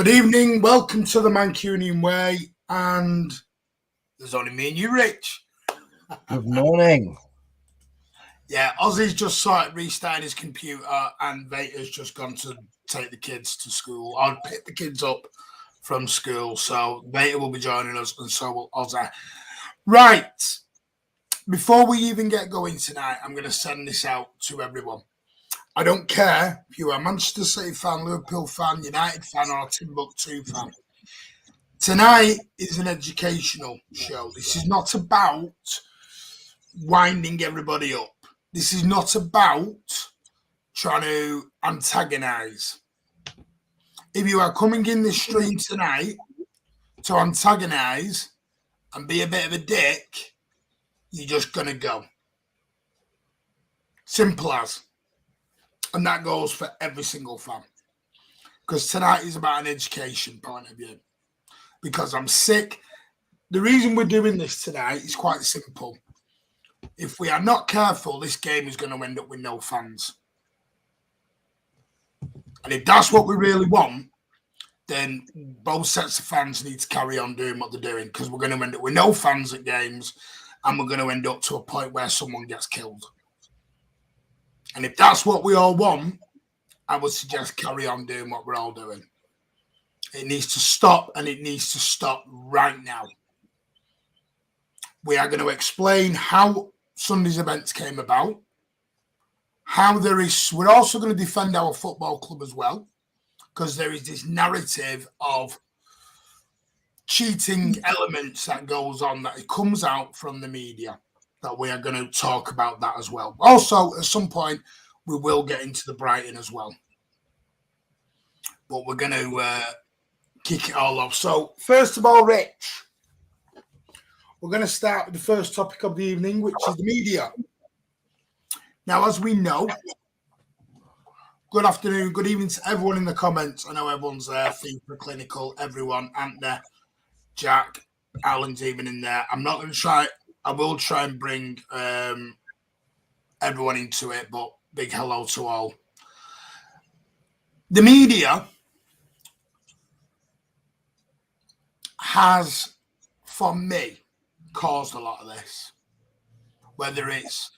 Good evening, welcome to the Mancunian Way, and there's only me and you, Rich. Good morning. Yeah, Ozzy's just restarted his computer, and Vader's just gone to take the kids to school. I'll pick the kids up from school, so Vader will be joining us, and so will Ozzy. Right, before we even get going tonight, I'm going to send this out to everyone. I don't care if you're a Manchester City fan, Liverpool fan, United fan, or a Timbuktu fan. Tonight is an educational show. This is not about winding everybody up. This is not about trying to antagonise. If you are coming in this stream tonight to antagonise and be a bit of a dick, you're just going to go. Simple as. And that goes for every single fan. Because tonight is about an education point of view. Because I'm sick. The reason we're doing this tonight is quite simple. If we are not careful, this game is going to end up with no fans. And if that's what we really want, then both sets of fans need to carry on doing what they're doing, because we're going to end up with no fans at games, and we're going to end up to a point where someone gets killed. And if that's what we all want, I would suggest carry on doing what we're all doing. It needs to stop, and it needs to stop right now. We are going to explain how Sunday's events came about, we're also going to defend our football club as well, because there is this narrative of cheating elements that goes on, that it comes out from the media, that we are going to talk about that as well. Also, at some point, we will get into the Brighton as well. But we're going to kick it all off. So, first of all, Rich, we're going to start with the first topic of the evening, which is the media. Now, as we know, good afternoon, good evening to everyone in the comments. I know everyone's there, FIFA, Clinical, everyone, Anthony, Jack, Alan's even in there. I'm not going to try, I will try and bring everyone into it, but big hello to all. The media has, for me, caused a lot of this. Whether it's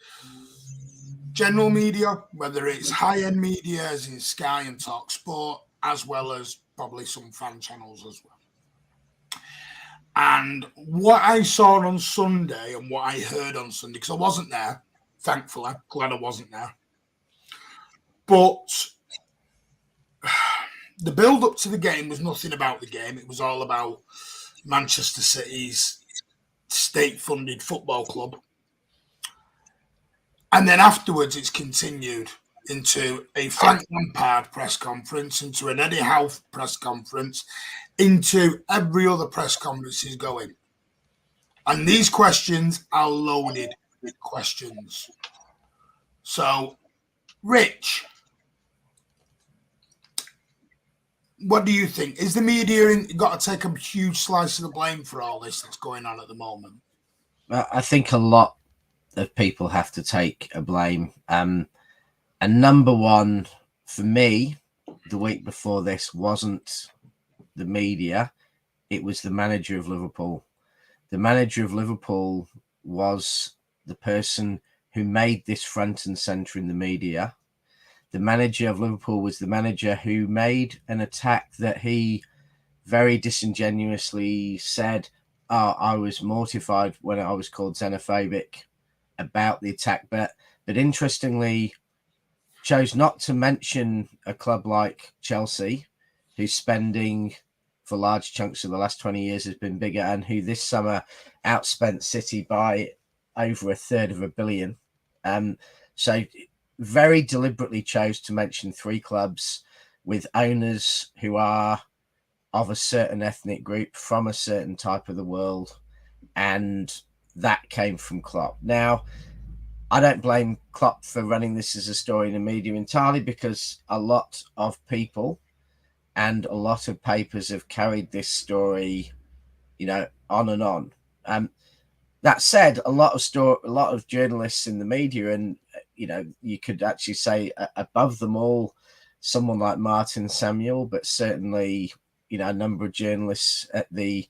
general media, whether it's high-end media, as in Sky and Talk Sport, as well as probably some fan channels as well. And what I saw on Sunday and what I heard on Sunday, because I wasn't there, thankfully, glad I wasn't there. But the build-up to the game was nothing about the game. It was all about Manchester City's state-funded football club. And then afterwards, it's continued into a Frank Lampard press conference, into an Eddie Howe press conference, into every other press conference is going. And these questions are loaded with questions. So, Rich, what do you think? Is the media got to take a huge slice of the blame for all this that's going on at the moment? I think a lot of people have to take a blame. And number one, for me, the week before this wasn't the media, it was the manager of Liverpool. The manager of Liverpool was the person who made this front and centre in the media. The manager of Liverpool was the manager who made an attack that he very disingenuously said, I was mortified when I was called xenophobic about the attack, but interestingly chose not to mention a club like Chelsea, whose spending for large chunks of the last 20 years has been bigger, and who this summer outspent City by over $350 million. So very deliberately chose to mention three clubs with owners who are of a certain ethnic group from a certain type of the world, and that came from Klopp. Now, I don't blame Klopp for running this as a story in the media entirely, because a lot of people and a lot of papers have carried this story, on and on. That said, a lot of journalists in the media, and you could actually say above them all, someone like Martin Samuel, but certainly a number of journalists at the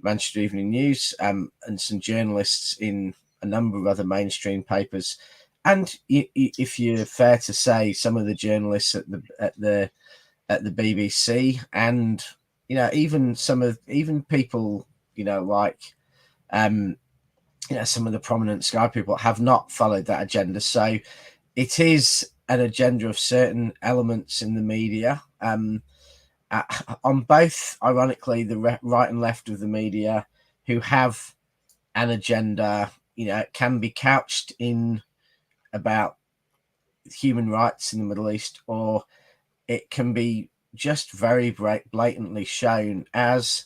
Manchester Evening News, and some journalists in a number of other mainstream papers, and if you're fair to say, some of the journalists at the BBC, and even people like some of the prominent Sky people have not followed that agenda. So it is an agenda of certain elements in the media. On both, ironically, the right and left of the media, who have an agenda, can be couched in about human rights in the Middle East, or it can be just very blatantly shown as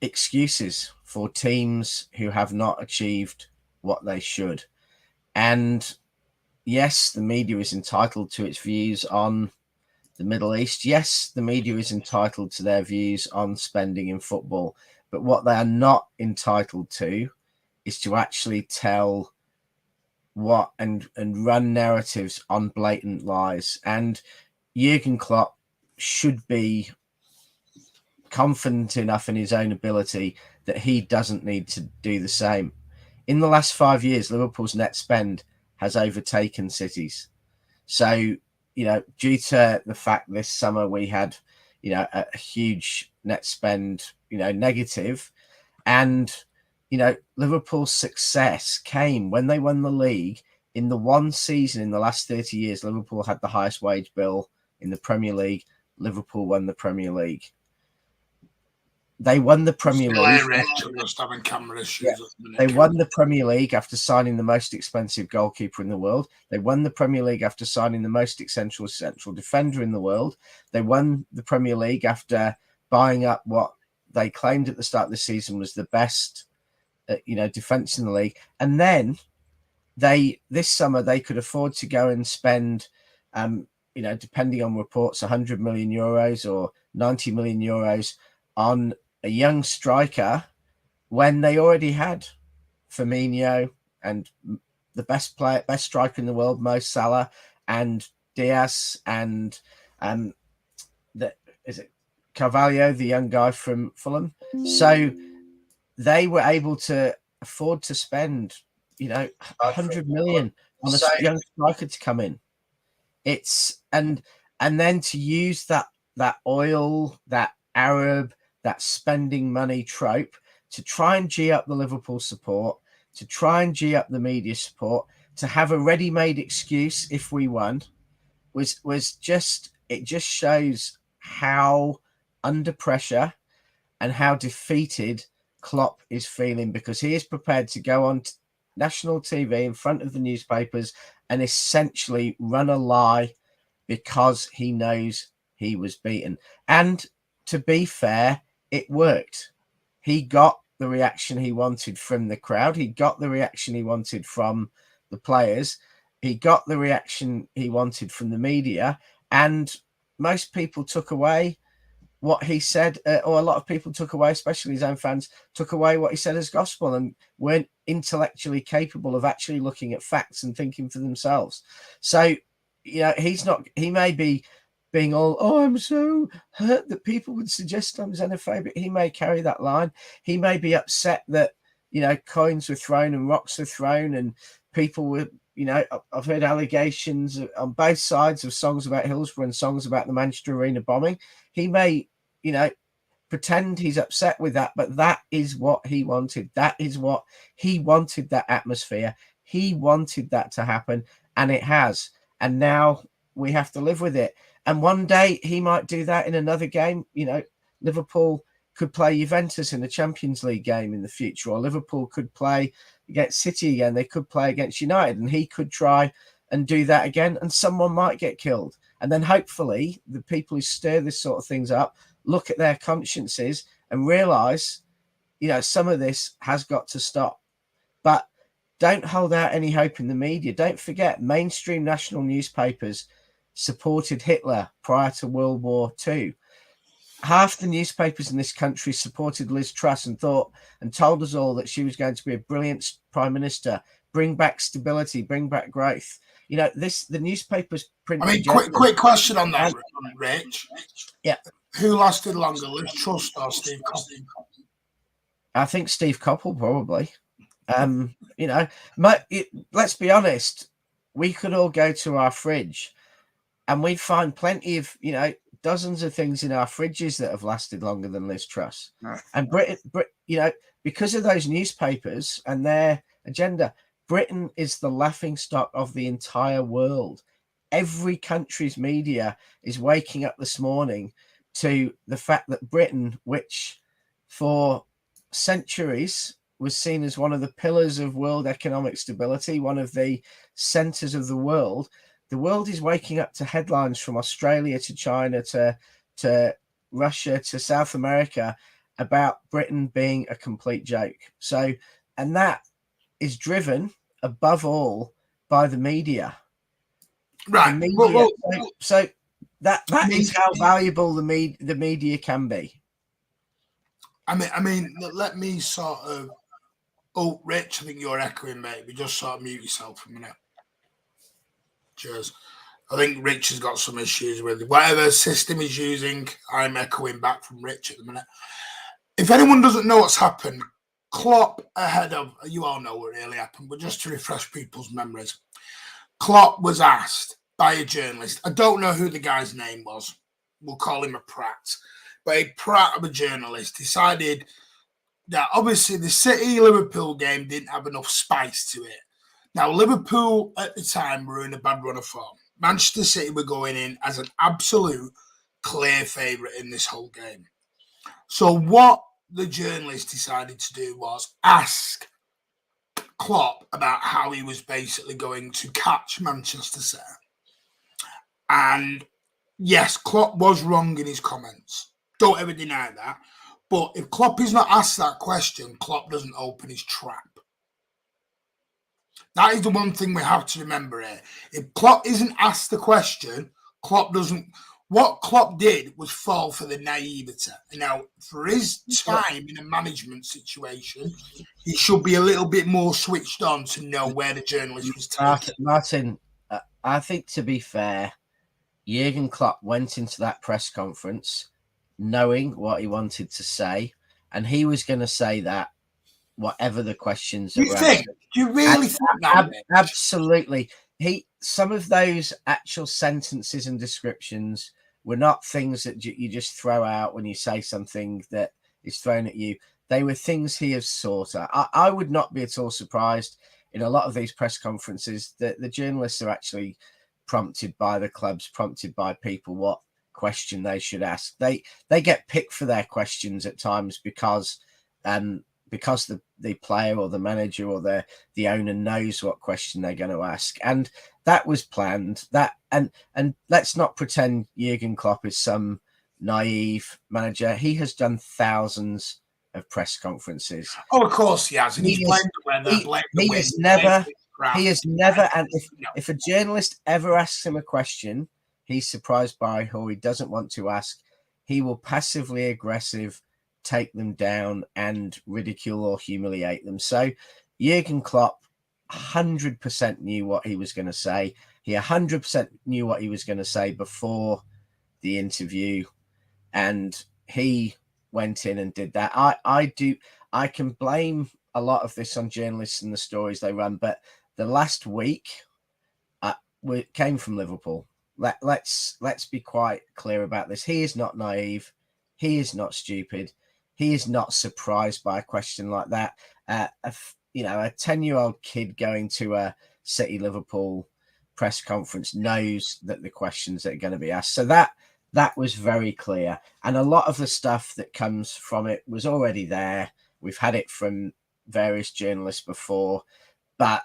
excuses for teams who have not achieved what they should. And yes, the media is entitled to its views on the Middle East. Yes, the media is entitled to their views on spending in football, but what they are not entitled to is to actually tell what and run narratives on blatant lies. And Jurgen Klopp should be confident enough in his own ability that he doesn't need to do the same. In the last 5 years, Liverpool's net spend has overtaken City's. So, due to the fact this summer we had, a huge net spend, negative, and, Liverpool's success came when they won the league. In the one season in the last 30 years, Liverpool had the highest wage bill in the Premier League. Liverpool won the Premier League. They won the Premier League. Just having camera issues. Yeah. They won the Premier League after signing the most expensive goalkeeper in the world. They won the Premier League after signing the most central defender in the world. They won the Premier League after buying up what they claimed at the start of the season was the best, defense in the league. And then this summer they could afford to go and spend, depending on reports, 100 million euros or 90 million euros on a young striker when they already had Firmino and the best striker in the world, Mo Salah, and Diaz, and Carvalho, the young guy from Fulham. So they were able to afford to spend, 100 million on a young striker to come in. And then to use that oil, that Arab, that spending money trope to try and G up the Liverpool support, to try and G up the media support, to have a ready-made excuse if we won, was just shows how under pressure and how defeated Klopp is feeling, because he is prepared to go on national TV in front of the newspapers and essentially run a lie because he knows he was beaten. And to be fair, it worked. He got the reaction he wanted from the crowd. He got the reaction he wanted from the players. He got the reaction he wanted from the media. And most people took away what he said, or a lot of people took away, especially his own fans, took away what he said as gospel and weren't intellectually capable of actually looking at facts and thinking for themselves. So, he may be being all, I'm so hurt that people would suggest I'm xenophobic. He may carry that line. He may be upset that, coins were thrown and rocks were thrown and people were, I've heard allegations on both sides of songs about Hillsborough and songs about the Manchester Arena bombing. He may, pretend he's upset with that, but that is what he wanted. That is what he wanted, that atmosphere. He wanted that to happen, and it has. And now we have to live with it. And one day he might do that in another game. Liverpool could play Juventus in the Champions League game in the future, or Liverpool could play against City again. They could play against United, and he could try and do that again, and someone might get killed. And then hopefully the people who stir this sort of things up look at their consciences and realise, some of this has got to stop. But don't hold out any hope in the media. Don't forget, mainstream national newspapers supported Hitler prior to World War II. Half the newspapers in this country supported Liz Truss and thought and told us all that she was going to be a brilliant prime minister bring back stability, bring back growth. You know, the newspapers print. I mean, quick question on that, Rich. Yeah. Who lasted longer, Liz Truss or Steve Coppell? I think Steve Coppell probably. You know, let's be honest. We could all go to our fridge, and we'd find plenty of, you know, dozens of things in our fridges that have lasted longer than Liz Truss. No. And Britain, you know, because of those newspapers and their agenda, Britain is the laughingstock of the entire world. Every country's media is waking up this morning to the fact that Britain, which for centuries was seen as one of the pillars of world economic stability, one of the centers of the world is waking up to headlines from Australia to China to Russia to South America about Britain being a complete joke. So, and that is driven above all by the media. Right. The media, so that is how valuable the media can be. I mean, let me sort of. Oh, Rich, I think you're echoing, mate. We just sort of mute yourself for a minute. Cheers. I think Rich has got some issues with whatever system he's using. I'm echoing back from Rich at the minute. If anyone doesn't know what's happened, Klopp ahead of, you all know what really happened, but just to refresh people's memories, Klopp was asked by a journalist. I don't know who the guy's name was. We'll call him a prat. But a prat of a journalist decided that obviously the City-Liverpool game didn't have enough spice to it. Now, Liverpool at the time were in a bad run of form. Manchester City were going in as an absolute clear favourite in this whole game. So what the journalist decided to do was ask Klopp about how he was basically going to catch Manchester City. And yes, Klopp was wrong in his comments. Don't ever deny that. But if Klopp is not asked that question, Klopp doesn't open his trap. That is the one thing we have to remember here. If Klopp isn't asked the question, Klopp doesn't. What Klopp did was fall for the naivety. Now, for his time in a management situation, he should be a little bit more switched on to know where the journalist was taking. Martin, I think to be fair, Jurgen Klopp went into that press conference knowing what he wanted to say, and he was going to say that whatever the questions Do you really think that? Absolutely. Some of those actual sentences and descriptions were not things that you just throw out when you say something that is thrown at you. They were things he has sought out. I would not be at all surprised in a lot of these press conferences that the journalists are actually prompted by the clubs, prompted by people what question they should ask. They get picked for their questions at times because the player or the manager or the owner knows what question they're going to ask, and that was planned. That and let's not pretend Jurgen Klopp is some naive manager. He has done thousands of press conferences. Oh, of course he has. And he's blamed the weather, he has never. And if a journalist ever asks him a question he's surprised by or he doesn't want to ask, he will passively aggressive take them down and ridicule or humiliate them. So Jurgen Klopp 100% knew what he was going to say. He 100% knew what he was going to say before the interview, and he went in and did that. I can blame a lot of this on journalists and the stories they run, but the last week came from Liverpool. Let's be quite clear about this. He is not naive. He is not stupid. He is not surprised by a question like that. A 10-year-old kid going to a City Liverpool press conference knows that the questions that are going to be asked. So that was very clear. And a lot of the stuff that comes from it was already there. We've had it from various journalists before, but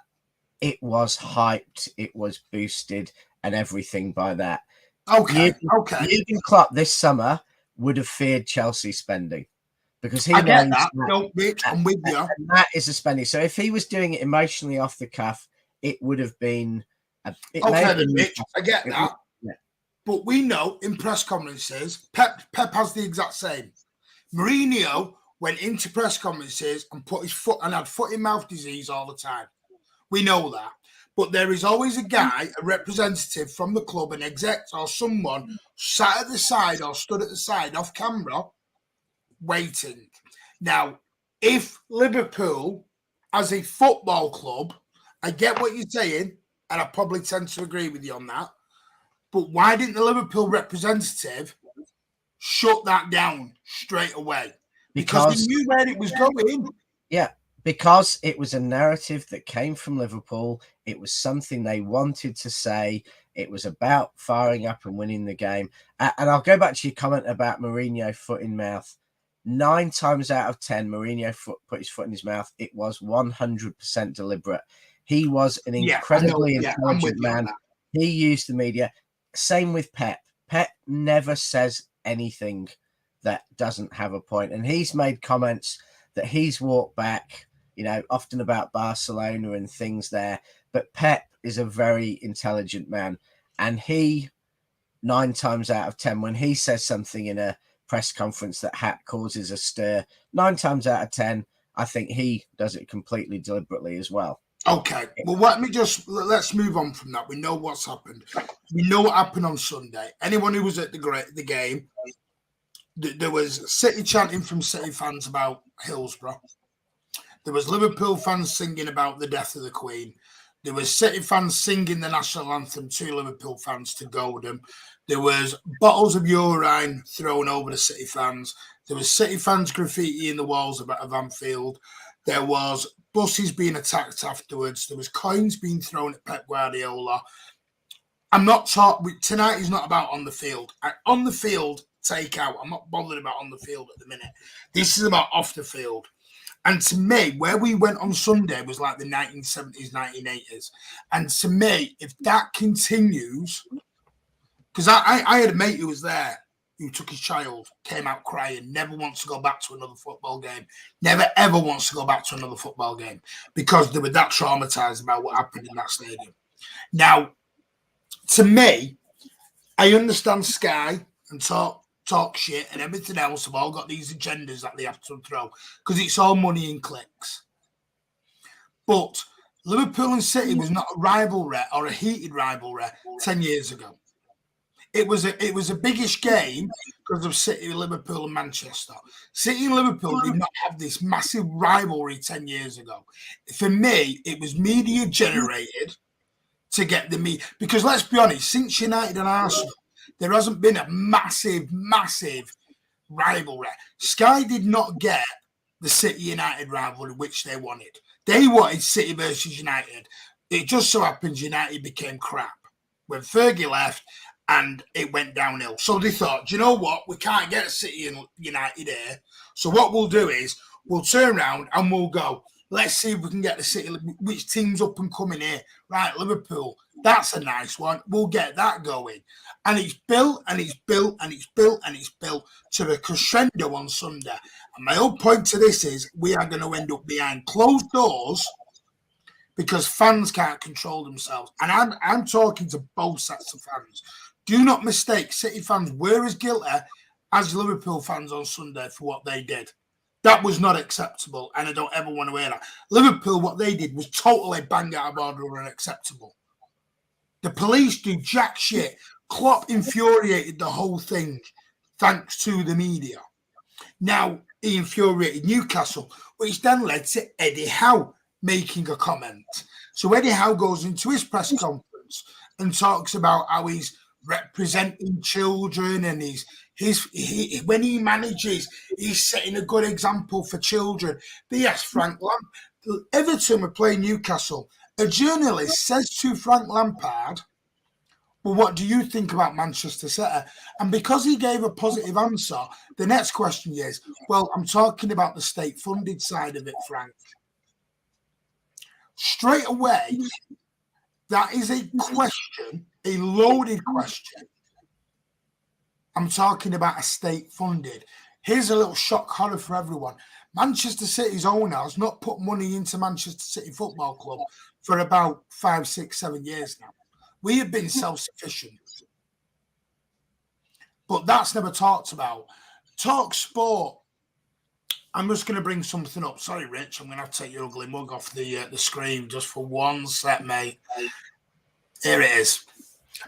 it was hyped, it was boosted, and everything by that. Okay. Jurgen Klopp this summer would have feared Chelsea spending. Because he knows that. No, Rich, I'm with you. And that is a spending. So if he was doing it emotionally off the cuff, it would have been. Rich, I get that. Yeah. But we know in press conferences, Pep has the exact same. Mourinho went into press conferences and put his foot and had foot in mouth disease all the time. We know that. But there is always a guy, a representative from the club, an exec or someone sat at the side or stood at the side off camera waiting. Now, if Liverpool, as a football club, I get what you're saying, and I probably tend to agree with you on that, but why didn't the Liverpool representative shut that down straight away? Because he knew where it was going. Yeah, because it was a narrative that came from Liverpool. It was something they wanted to say. It was about firing up and winning the game. And I'll go back to your comment about Mourinho foot in mouth. 9 times out of 10, Mourinho put his foot in his mouth. It was 100% deliberate. He was an incredibly intelligent man. He used the media. Same with Pep. Pep never says anything that doesn't have a point. And he's made comments that he's walked back, often about Barcelona and things there. But Pep is a very intelligent man. And he, 9 times out of 10, when he says something in a press conference that causes a stir, 9 times out of 10, I think he does it completely deliberately as well. Okay, well, let's move on from that. We know what's happened. We know what happened on Sunday. Anyone who was at the game, there was City chanting from City fans about Hillsborough. There was Liverpool fans singing about the death of the Queen. There was City fans singing the national anthem to Liverpool fans to goad them. There was bottles of urine thrown over the City fans. There was City fans graffiti in the walls of Anfield. There was buses being attacked afterwards. There was coins being thrown at Pep Guardiola. I'm not talking. Tonight is not about on the field. On the field, take out. I'm not bothered about on the field at the minute. This is about off the field. And to me, where we went on Sunday was like the 1970s, 1980s. And to me, if that continues, because I had a mate who was there, who took his child, came out crying, never wants to go back to another football game, never ever wants to go back to another football game because they were that traumatized about what happened in that stadium. Now, to me, I understand Sky and talk shit and everything else have all got these agendas that they have to throw because it's all money and clicks. But Liverpool and City was not a rivalry or a heated rivalry 10 years ago. It was a biggish game because of City, Liverpool, and Manchester. City and Liverpool did not have this massive rivalry 10 years ago. For me, it was media generated to get the media. Because let's be honest, since United and Arsenal, there hasn't been a massive rivalry. Sky did not get the City United rivalry, which they wanted. They wanted City versus United. It just so happens United became crap when Fergie left. And it went downhill. So they thought, do you know what? We can't get City and United here. So what we'll do is we'll turn around and we'll go, let's see if we can get the City, which team's up and coming here. Right, Liverpool, that's a nice one. We'll get that going. And it's built and it's built and it's built and it's built to the crescendo on Sunday. And my whole point to this is we are going to end up behind closed doors because fans can't control themselves. And I'm talking to both sets of fans. Do not mistake, City fans were as guilty as Liverpool fans on Sunday for what they did. That was not acceptable, and I don't ever want to hear that. Liverpool, what they did was totally bang out of order and unacceptable. The police do jack shit. Klopp infuriated the whole thing thanks to the media. Now, he infuriated Newcastle, which then led to Eddie Howe making a comment. So Eddie Howe goes into his press conference and talks about how he's representing children and when he manages, he's setting a good example for children. They asked Frank Lampard, Everton were playing Newcastle. A journalist says to Frank Lampard, well, what do you think about Manchester City? And because he gave a positive answer, the next question is, well, I'm talking about the state-funded side of it, Frank. Straight away, that is a question, a loaded question. I'm talking about a state-funded. Here's a little shock horror for everyone. Manchester City's owner has not put money into Manchester City Football Club for about 5, 6, 7 years now. We have been self-sufficient. But that's never talked about. Talk Sport I'm just going to bring something up. Sorry, Rich. I'm going to have to take your ugly mug off the screen just for one sec, mate. Here it is.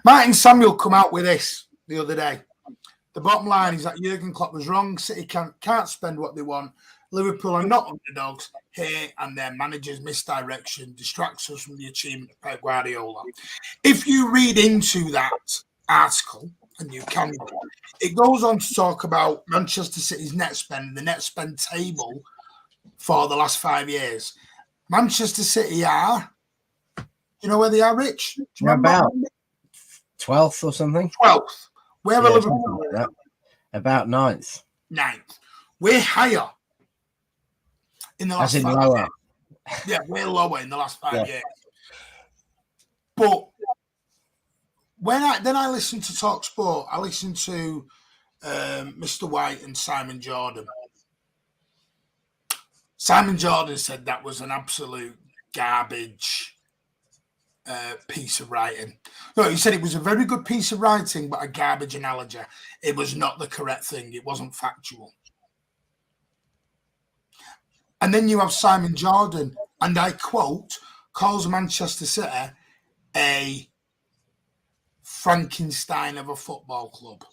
Martin Samuel come out with this the other day. The bottom line is that Jurgen Klopp was wrong. City can't spend what they want. Liverpool are not underdogs here, and their manager's misdirection distracts us from the achievement of Pep Guardiola. If you read into that article, and you can, it goes on to talk about Manchester City's net spend, the net spend table for the last 5 years. Manchester City are, you know where they are, Rich? Do you remember? About 12th or something. 12th. Where are Liverpool? Like about 9th. 9th. We're higher in the last 5 lower. years. Yeah, we're lower in the last 5 years. But when I listened to Talk Sport, I listened to Mr. White and Simon Jordan. Simon Jordan said that was an absolute garbage piece of writing. No, he said it was a very good piece of writing, but a garbage analogy. It was not the correct thing. It wasn't factual. And then you have Simon Jordan, and I quote, calls Manchester City a Frankenstein of a football club.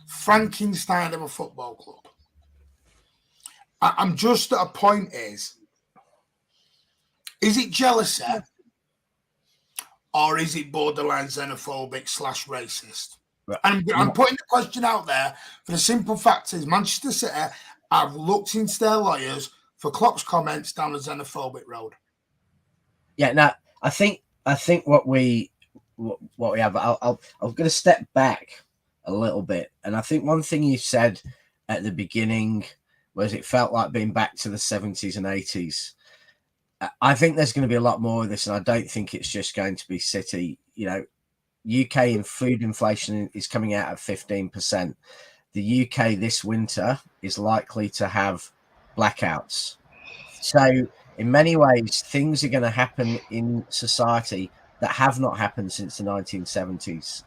Frankenstein of a football club. I'm just at a point is it jealousy or is it borderline xenophobic / racist? Right. And I'm putting the question out there for the simple fact is Manchester City have looked into their lawyers for Klopp's comments down the xenophobic road. Yeah, now I think what we have. I'm going to step back a little bit, and I think one thing you said at the beginning was it felt like being back to the 70s and 80s. I think there's going to be a lot more of this, and I don't think it's just going to be City. You know, UK and food inflation is coming out at 15%. The UK this winter is likely to have blackouts. So in many ways, things are going to happen in society that have not happened since the 1970s.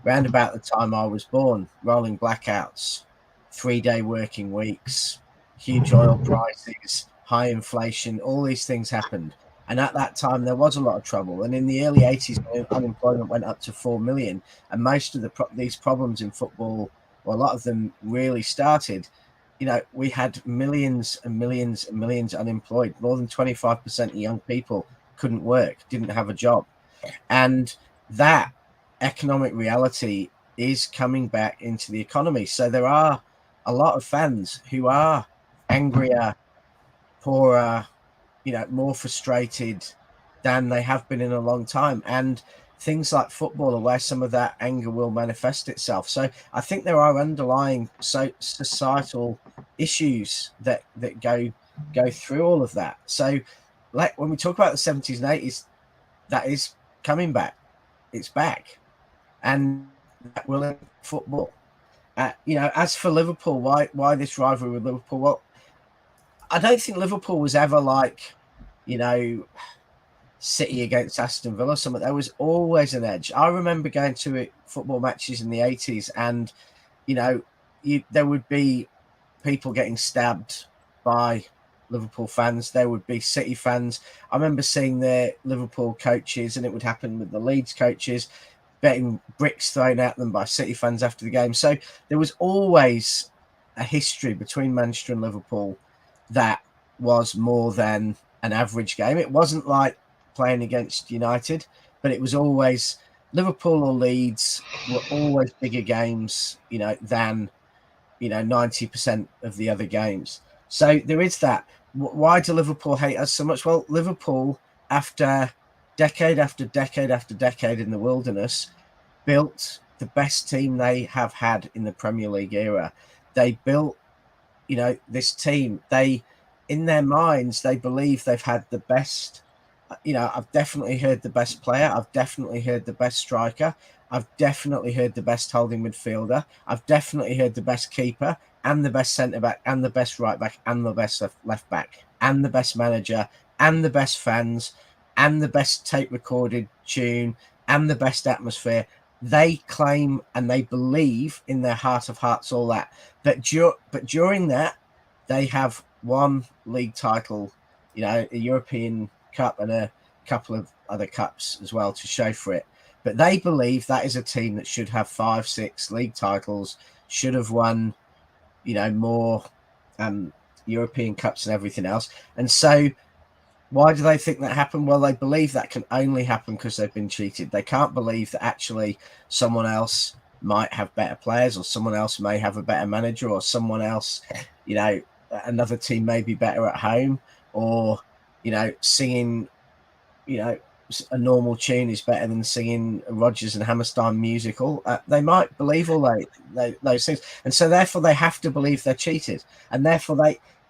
Round about the time I was born, rolling blackouts, 3-day working weeks, huge oil prices, high inflation, all these things happened. And at that time, there was a lot of trouble. And in the early 80s, unemployment went up to 4 million. And most of these problems in football, well, a lot of them really started. You know, we had millions and millions and millions unemployed. More than 25% of young people couldn't work, didn't have a job. And that economic reality is coming back into the economy. So there are a lot of fans who are angrier, poorer, more frustrated than they have been in a long time. And things like football are where some of that anger will manifest itself. So I think there are underlying societal issues that go through all of that. So like when we talk about the 70s and 80s, that is coming back. It's back. And that will in football. As for Liverpool, why this rivalry with Liverpool? Well, I don't think Liverpool was ever like, City against Aston Villa. There was always an edge. I remember going to football matches in the 80s and, there would be people getting stabbed by Liverpool fans. There would be City fans. I remember seeing the Liverpool coaches, and it would happen with the Leeds coaches, getting bricks thrown at them by City fans after the game. So there was always a history between Manchester and Liverpool that was more than an average game. It wasn't like playing against United, but it was always Liverpool or Leeds were always bigger games, than 90% of the other games. So there is that. Why do Liverpool hate us so much? Well, Liverpool, after decade after decade after decade in the wilderness, built the best team they have had in the Premier League era. They built, this team. In their minds, they believe they've had the best. I've definitely heard the best player. I've definitely heard the best striker. I've definitely heard the best holding midfielder. I've definitely heard the best keeper and the best centre-back and the best right-back and the best left-back and the best manager and the best fans and the best tape-recorded tune and the best atmosphere. they claim and they believe in their heart of hearts all that. But during that, they have one league title, you know, a European Cup and a couple of other cups as well to show for it. But they believe that is a team that should have 5, 6 league titles, should have won, you know, more European Cups and everything else. And so why do they think that happened? Well, they believe that can only happen because they've been cheated. They can't believe that actually someone else might have better players, or someone else may have a better manager, or someone else, you know, another team may be better at home, or, you know, singing, you know, a normal tune is better than singing Rodgers and Hammerstein musical. They might believe all those things, and so therefore they have to believe they're cheated, and therefore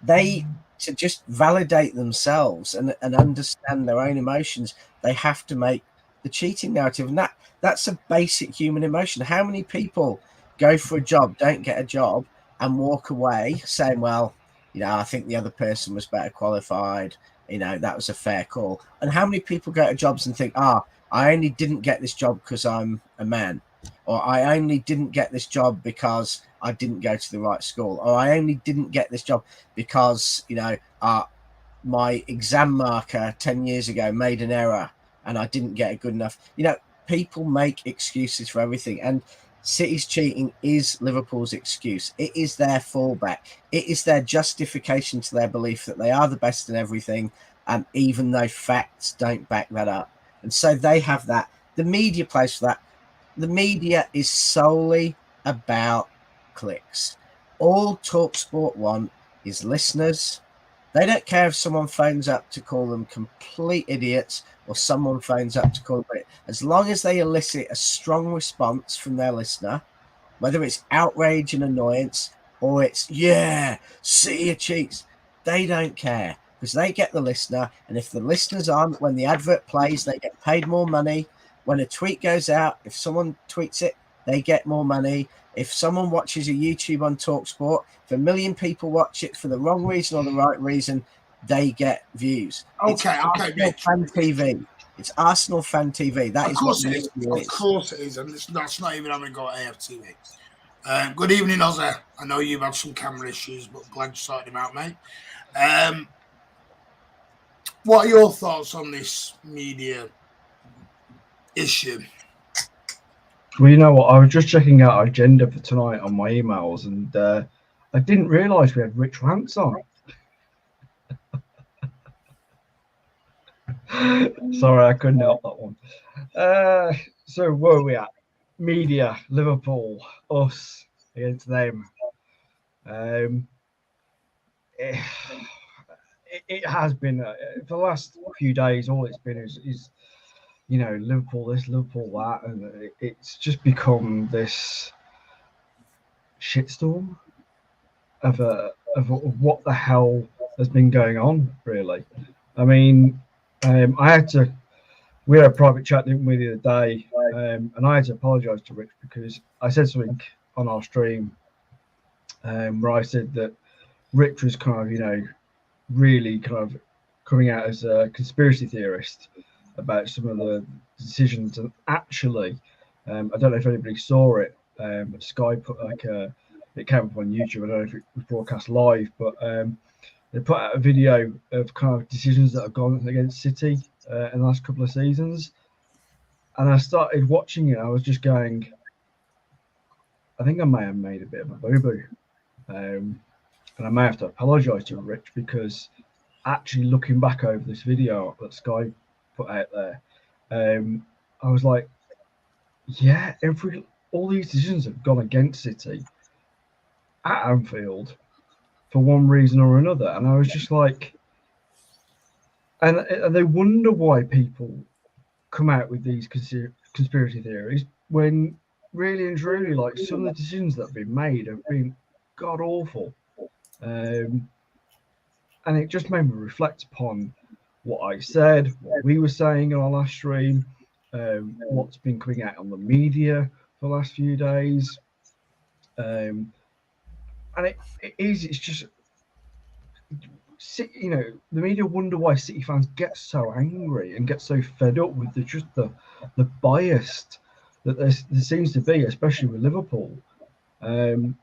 they to just validate themselves and understand their own emotions, they have to make the cheating narrative, and that's a basic human emotion. How many people go for a job, don't get a job, and walk away saying, well, you know, I think the other person was better qualified, you know, that was a fair call. And how many people go to jobs and think, I only didn't get this job because I'm a man, or I only didn't get this job because I didn't go to the right school, or I only didn't get this job because, you know, my exam marker 10 years ago made an error and I didn't get it good enough. You know, people make excuses for everything, and City's cheating is Liverpool's excuse. It is their fallback. It is their justification to their belief that they are the best in everything, even though facts don't back that up. And so they have that. The media plays for that. The media is solely about clicks. All TalkSport want is listeners. They don't care if someone phones up to call them complete idiots, or someone phones up to call them, as long as they elicit a strong response from their listener, whether it's outrage and annoyance, or it's, yeah, City cheats, they don't care, because they get the listener. And if the listener's on, when the advert plays, they get paid more money. When a tweet goes out, if someone tweets it, they get more money. If someone watches a YouTube on TalkSport, if 1 million people watch it for the wrong reason or the right reason, they get views. Okay, Mitch. Fan TV. It's Arsenal Fan TV. That is what it is. Of course it is, and that's not even having got AFTV. Good evening, Ozzy. I know you've had some camera issues, but glad you sorted them out, mate. What are your thoughts on this media issue? Well, you know what? I was just checking out our agenda for tonight on my emails, and I didn't realise we had Rich Rants on. Sorry, I couldn't help that one. So where are we at? Media, Liverpool, us against them. It has been for the last few days. All it's been is you know, Liverpool this, Liverpool that, and it's just become this shitstorm of what the hell has been going on, really. I mean, we had a private chat, didn't we, the other day, and I had to apologise to Rich because I said something on our stream where I said that Rich was kind of, you know, really kind of coming out as a conspiracy theorist about some of the decisions. And actually, I don't know if anybody saw it, but Sky put it came up on YouTube. I don't know if it was broadcast live, but they put out a video of kind of decisions that have gone against City in the last couple of seasons. And I started watching it. I was just going, I think I may have made a bit of a boo-boo. And I may have to apologise to Rich, because actually looking back over this video that Sky put out there, I was like, yeah, all these decisions have gone against City at Anfield for one reason or another. And I was just like, and they wonder why people come out with these conspiracy theories when really and truly, like, some of the decisions that have been made have been god awful. And it just made me reflect upon what I said, what we were saying on our last stream, what's been coming out on the media for the last few days. And it's just, you know, the media wonder why City fans get so angry and get so fed up with the biased that there seems to be, especially with Liverpool. And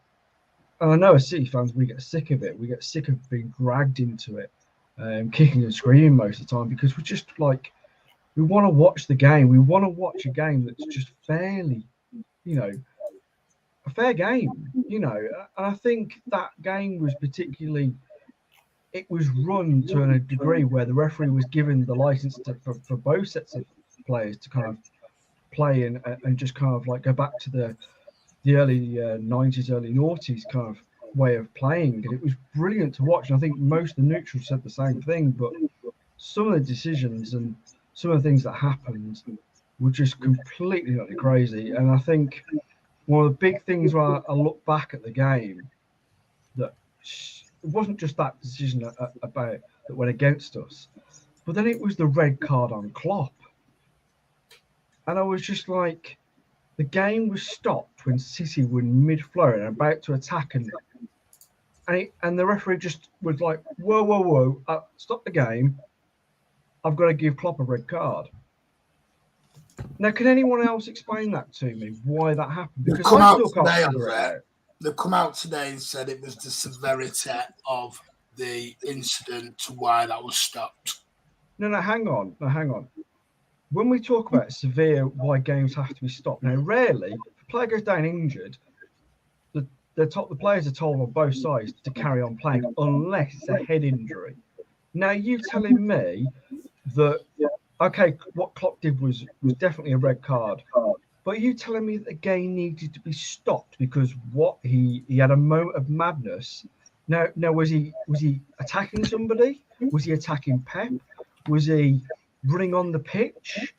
I know as City fans, we get sick of it. We get sick of being dragged into it, kicking and screaming most of the time, because we're just like, we want to watch the game. We want to watch a game that's just fairly, you know, a fair game, you know. And I think that game was particularly, it was run to a degree where the referee was given the license for both sets of players to kind of play and just kind of like go back to the early 90s, early noughties kind of way of playing. And it was brilliant to watch. And I think most of the neutrals said the same thing, but some of the decisions and some of the things that happened were just completely utterly crazy. And I think one of the big things when I look back at the game, that it wasn't just that decision about that went against us, but then it was the red card on Klopp. And I was just like, the game was stopped when City were mid-flow and about to attack, and the referee just was like, whoa, stop the game. I've got to give Klopp a red card. Now, can anyone else explain that to me, why that happened? Because I still can't figure it out. They've come out today and said it was the severity of the incident to why that was stopped. No, hang on. When we talk about severe, why games have to be stopped, now rarely, if a player goes down injured, the players are told on both sides to carry on playing unless it's a head injury. Now, you telling me that, okay, what Klopp did was definitely a red card, but are you telling me that the game needed to be stopped because what he had a moment of madness? Now, was he attacking somebody? Was he attacking Pep? Was he running on the pitch?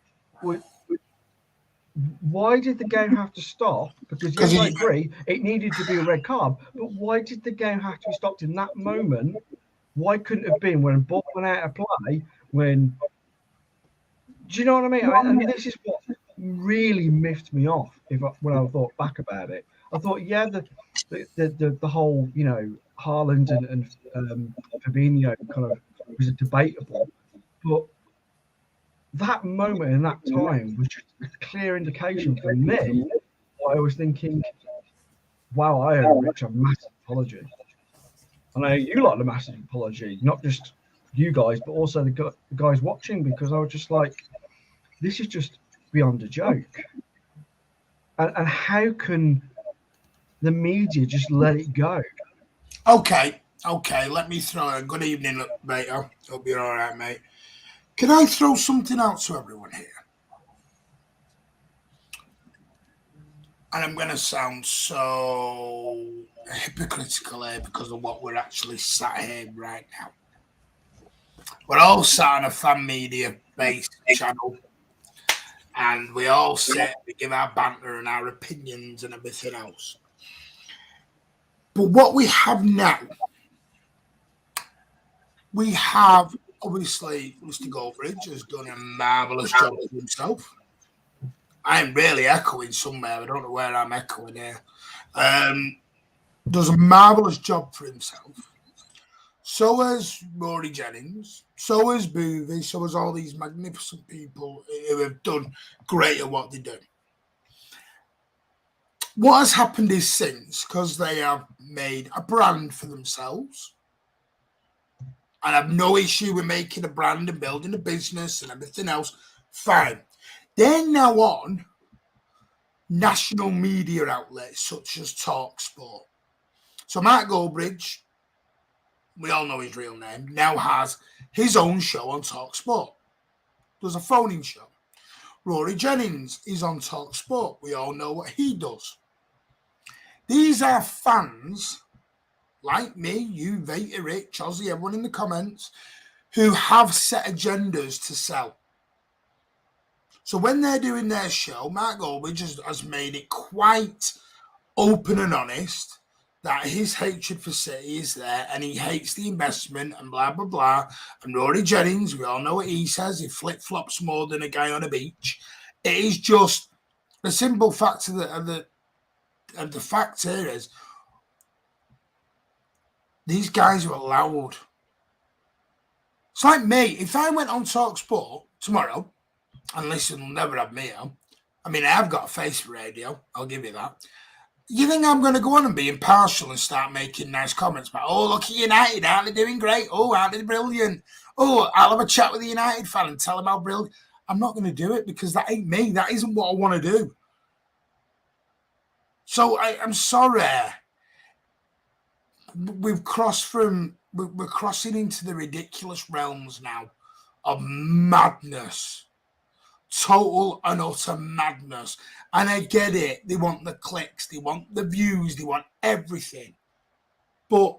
Why did the game have to stop? Because yes, I agree, it needed to be a red card, but why did the game have to be stopped in that moment? Why couldn't it have been when a ball went out of play? Do you know what I mean? And this is what really miffed me off when I thought back about it. I thought, yeah, the whole, you know, Haaland and Fabinho kind of was debatable, but that moment in that time was just a clear indication for me. I was thinking, wow, I owe Rich a massive apology. And I owe you like a massive apology, not just you guys, but also the guys watching, because I was just like, this is just beyond a joke. And how can the media just let it go? Okay, let me throw it. Good evening, mate. Hope you're all right, mate. Can I throw something out to everyone here? And I'm going to sound so hypocritical here because of what we're actually sat here right now. We're all sat on a fan media-based channel, and we all sit, we give our banter and our opinions and everything else. But what we have now, we have, obviously, Mr. Goldbridge has done a marvellous job for himself. I am really echoing somewhere. I don't know where I'm echoing here. Does a marvellous job for himself. So has Rory Jennings. So has Boovy. So has all these magnificent people who have done great at what they do. What has happened is since, because they have made a brand for themselves, and I have no issue with making a brand and building a business and everything else, fine. They're now on national media outlets such as TalkSport. So Mark Goldbridge, we all know his real name, now has his own show on TalkSport. There's a phoning show. Rory Jennings is on TalkSport. We all know what he does. These are fans like me, you, Veta, Rich, Ozzy, everyone in the comments, who have set agendas to sell. So when they're doing their show, Mark Goldbridge has made it quite open and honest that his hatred for City is there and he hates the investment and blah, blah, blah. And Rory Jennings, we all know what he says. He flip-flops more than a guy on a beach. It is just the simple fact of the fact here is these guys are allowed. It's like me. If I went on TalkSport tomorrow, and listen, will never have me on, I mean, I've got a face for radio. I'll give you that. You think I'm going to go on and be impartial and start making nice comments about, oh, look at United, aren't they doing great? Oh, aren't they brilliant? Oh, I'll have a chat with the United fan and tell them how brilliant. I'm not going to do it because that ain't me. That isn't what I want to do. So I'm sorry. We're crossing into the ridiculous realms now of madness. Total and utter madness. And I get it. They want the clicks, they want the views, they want everything. But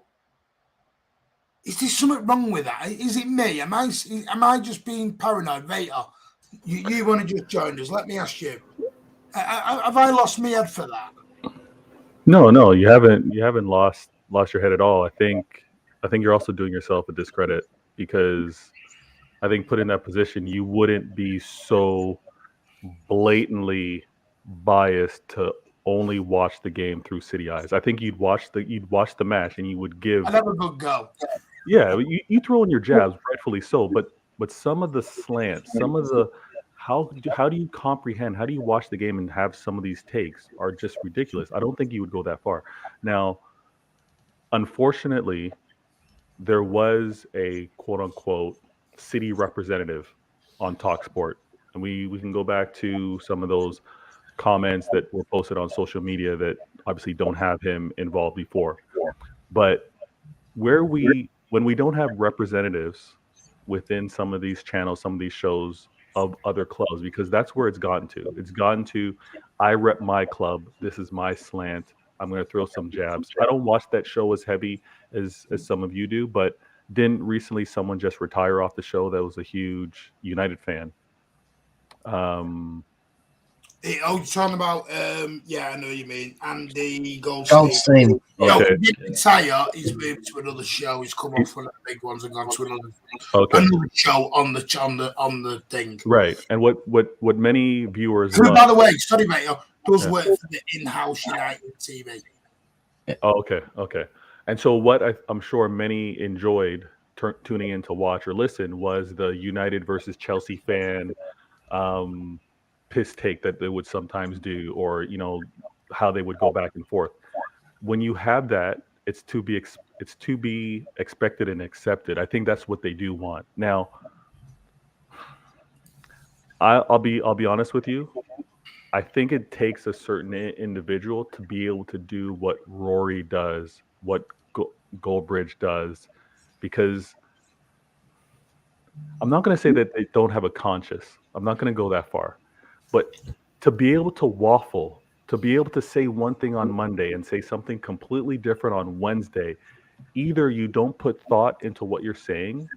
is there something wrong with that? Is it me? Am I just being paranoid? Vader, you want to just join us? Let me ask you. Have I lost my head for that? No, you haven't. You haven't lost your head at all. I think you're also doing yourself a discredit, because I think put in that position, you wouldn't be so blatantly biased to only watch the game through City eyes. I think you'd watch the match and you would give. I'd have a good go. Yeah, you throw in your jabs, rightfully so, but some of the slants, some of the how do you comprehend? How do you watch the game and have some of these takes are just ridiculous? I don't think you would go that far. Now, unfortunately, there was a quote unquote city representative on TalkSport, and we can go back to some of those comments that were posted on social media that obviously don't have him involved before. But when we don't have representatives within some of these channels, some of these shows of other clubs, because that's where it's gotten to. It's gotten to, I rep my club. This is my slant. I'm going to throw some jabs. I don't watch that show as heavy as some of you do, but didn't recently someone just retire off the show that was a huge United fan? You're talking about, yeah, I know what you mean. Andy Goldstein. No, Okay. he didn't retire. He's moved to another show. He's come off one of the big ones and gone to another show on the thing. Right. And what many viewers Who, love. by the way, sorry mate, does work for the in-house United TV. Oh, okay. And so what I'm sure many enjoyed tuning in to watch or listen was the United versus Chelsea fan piss take that they would sometimes do, or how they would go back and forth. When you have that, it's to be expected and accepted. I think that's what they do want. Now, I'll be honest with you. I think it takes a certain individual to be able to do what Rory does, what Goldbridge does, because I'm not going to say that they don't have a conscience. I'm not going to go that far. But to be able to waffle, to be able to say one thing on Monday and say something completely different on Wednesday, either you don't put thought into what you're saying,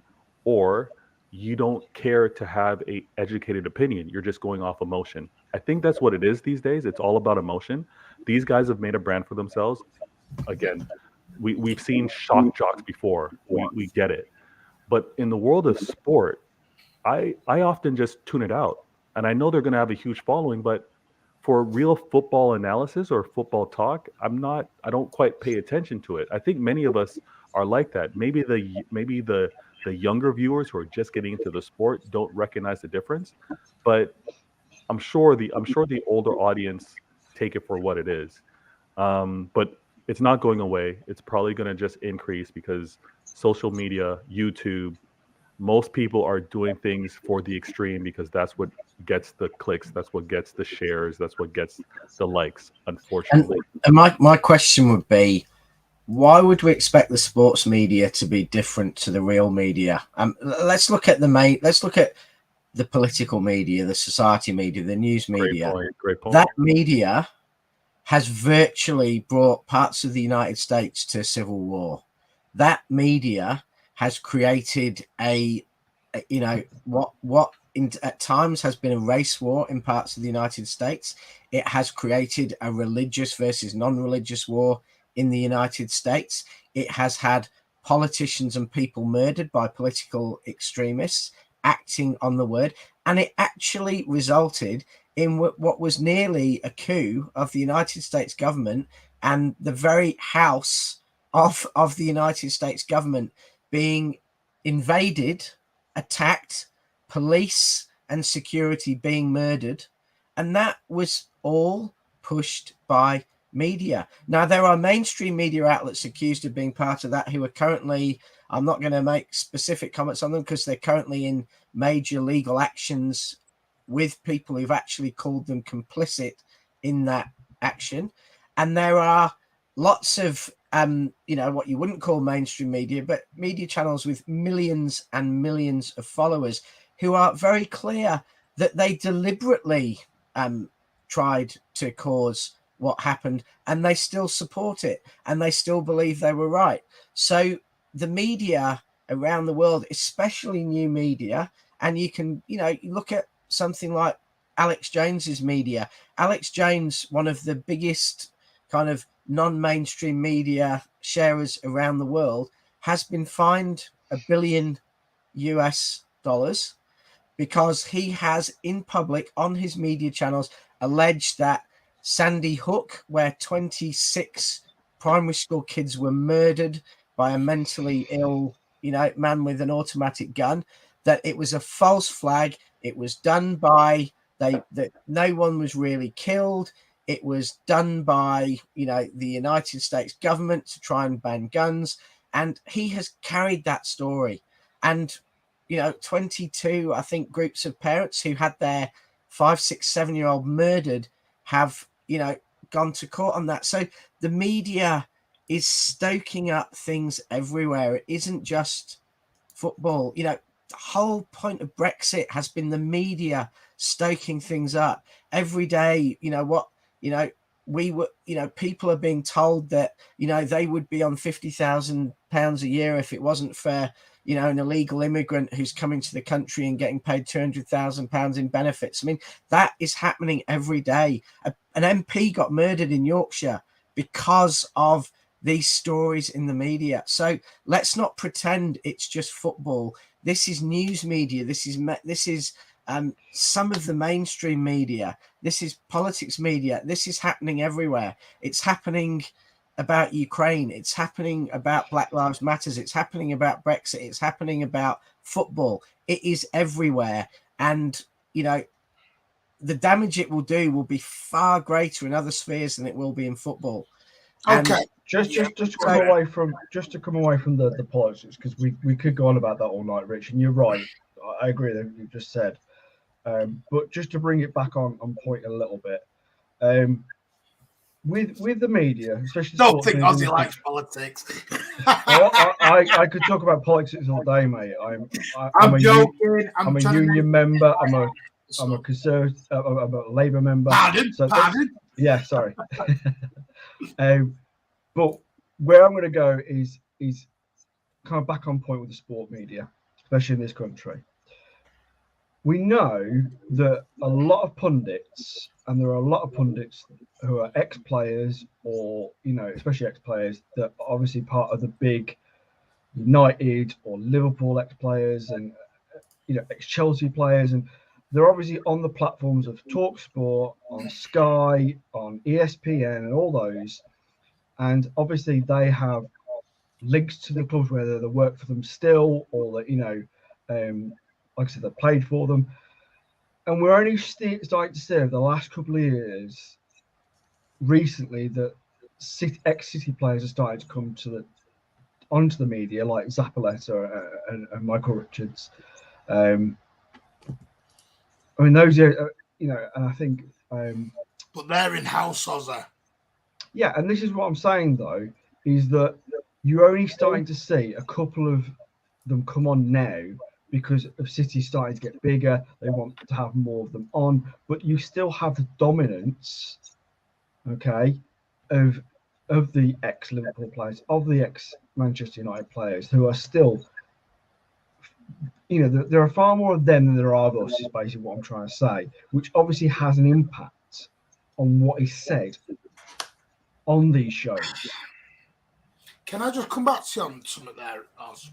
or you don't care to have a educated opinion. You're just going off emotion. I think that's what it is these days. It's all about emotion. These guys have made a brand for themselves. Again, we've seen shock jocks before. We get it. But in the world of sport, I often just tune it out. And I know they're going to have a huge following, but for real football analysis or football talk, I don't quite pay attention to it. I think many of us are like that. Maybe the younger viewers who are just getting into the sport don't recognize the difference, but I'm sure the older audience take it for what it is. But it's not going away. It's probably going to just increase because social media, YouTube, most people are doing things for the extreme because that's what gets the clicks, that's what gets the shares, that's what gets the likes, unfortunately. And my question would be, why would we expect the sports media to be different to the real media? Let's look at the political media, the society media, the news media. Great point. That media has virtually brought parts of the United States to civil war. That media has created at times has been a race war in parts of the United States. It has created a religious versus non-religious war in the United States. It has had politicians and people murdered by political extremists acting on the word, and it actually resulted in what was nearly a coup of the United States government and the very house of the United States government being invaded, attacked, police and security being murdered, And that was all pushed by media. Now, there are mainstream media outlets accused of being part of that who are currently, I'm not going to make specific comments on them because they're currently in major legal actions with people who've actually called them complicit in that action. And there are lots of, what you wouldn't call mainstream media, but media channels with millions and millions of followers who are very clear that they deliberately tried to cause what happened, and they still support it, and they still believe they were right. So the media around the world, especially new media, and you can, you look at something like Alex Jones's media. Alex Jones, one of the biggest kind of non-mainstream media sharers around the world, has been fined $1 billion because he has in public on his media channels alleged that Sandy Hook, where 26 primary school kids were murdered by a mentally ill, man with an automatic gun, that it was a false flag. It was done by that no one was really killed. It was done by, the United States government to try and ban guns. And he has carried that story. And, 22, I think, groups of parents who had their 5, 6, 7-year-old murdered have, gone to court on that. So the media is stoking up things everywhere. It isn't just football. The whole point of Brexit has been the media stoking things up every day. We were, people are being told that, they would be on £50,000 a year if it wasn't for, an illegal immigrant who's coming to the country and getting paid £200,000 in benefits. I mean, that is happening every day. An MP got murdered in Yorkshire because of these stories in the media. So let's not pretend it's just football. This is news media. This is some of the mainstream media. This is politics media. This is happening everywhere. It's happening about Ukraine. It's happening about Black Lives Matters. It's happening about Brexit. It's happening about football. It is everywhere. And, the damage it will do will be far greater in other spheres than it will be in football. Okay. Just to come away from the politics, because we could go on about that all night, Rich, and you're right. I agree with what you just said. But just to bring it back on point a little bit, with the media, especially don't think Ozzy likes politics. I could talk about politics all day, mate. I'm joking. I'm a union member. I'm a conservative. I'm a Labour member. Pardon? Yeah, sorry. But where I'm going to go is kind of back on point with the sport media, especially in this country. We know that a lot of pundits, and there are a lot of pundits who are ex-players or, especially ex-players that are obviously part of the big United or Liverpool ex-players and, ex-Chelsea players. And they're obviously on the platforms of TalkSport, on Sky, on ESPN and all those. And obviously they have links to the clubs, whether they work for them still or that, like I said, they played for them. And we're only starting to see over the last couple of years recently that ex-City players are starting to come onto the media, like Zappaleta and Michael Richards. I mean, those are, and I think... but they're in-house, Ozzy. Yeah, and this is what I'm saying, though, is that you're only starting to see a couple of them come on now because of City starting to get bigger. They want to have more of them on, but you still have the dominance, okay, of the ex-Liverpool players, of the ex-Manchester United players who are still, there are far more of them than there are of us, is basically what I'm trying to say, which obviously has an impact on what is said on these shows. Can I just come back to you on something there, Oz?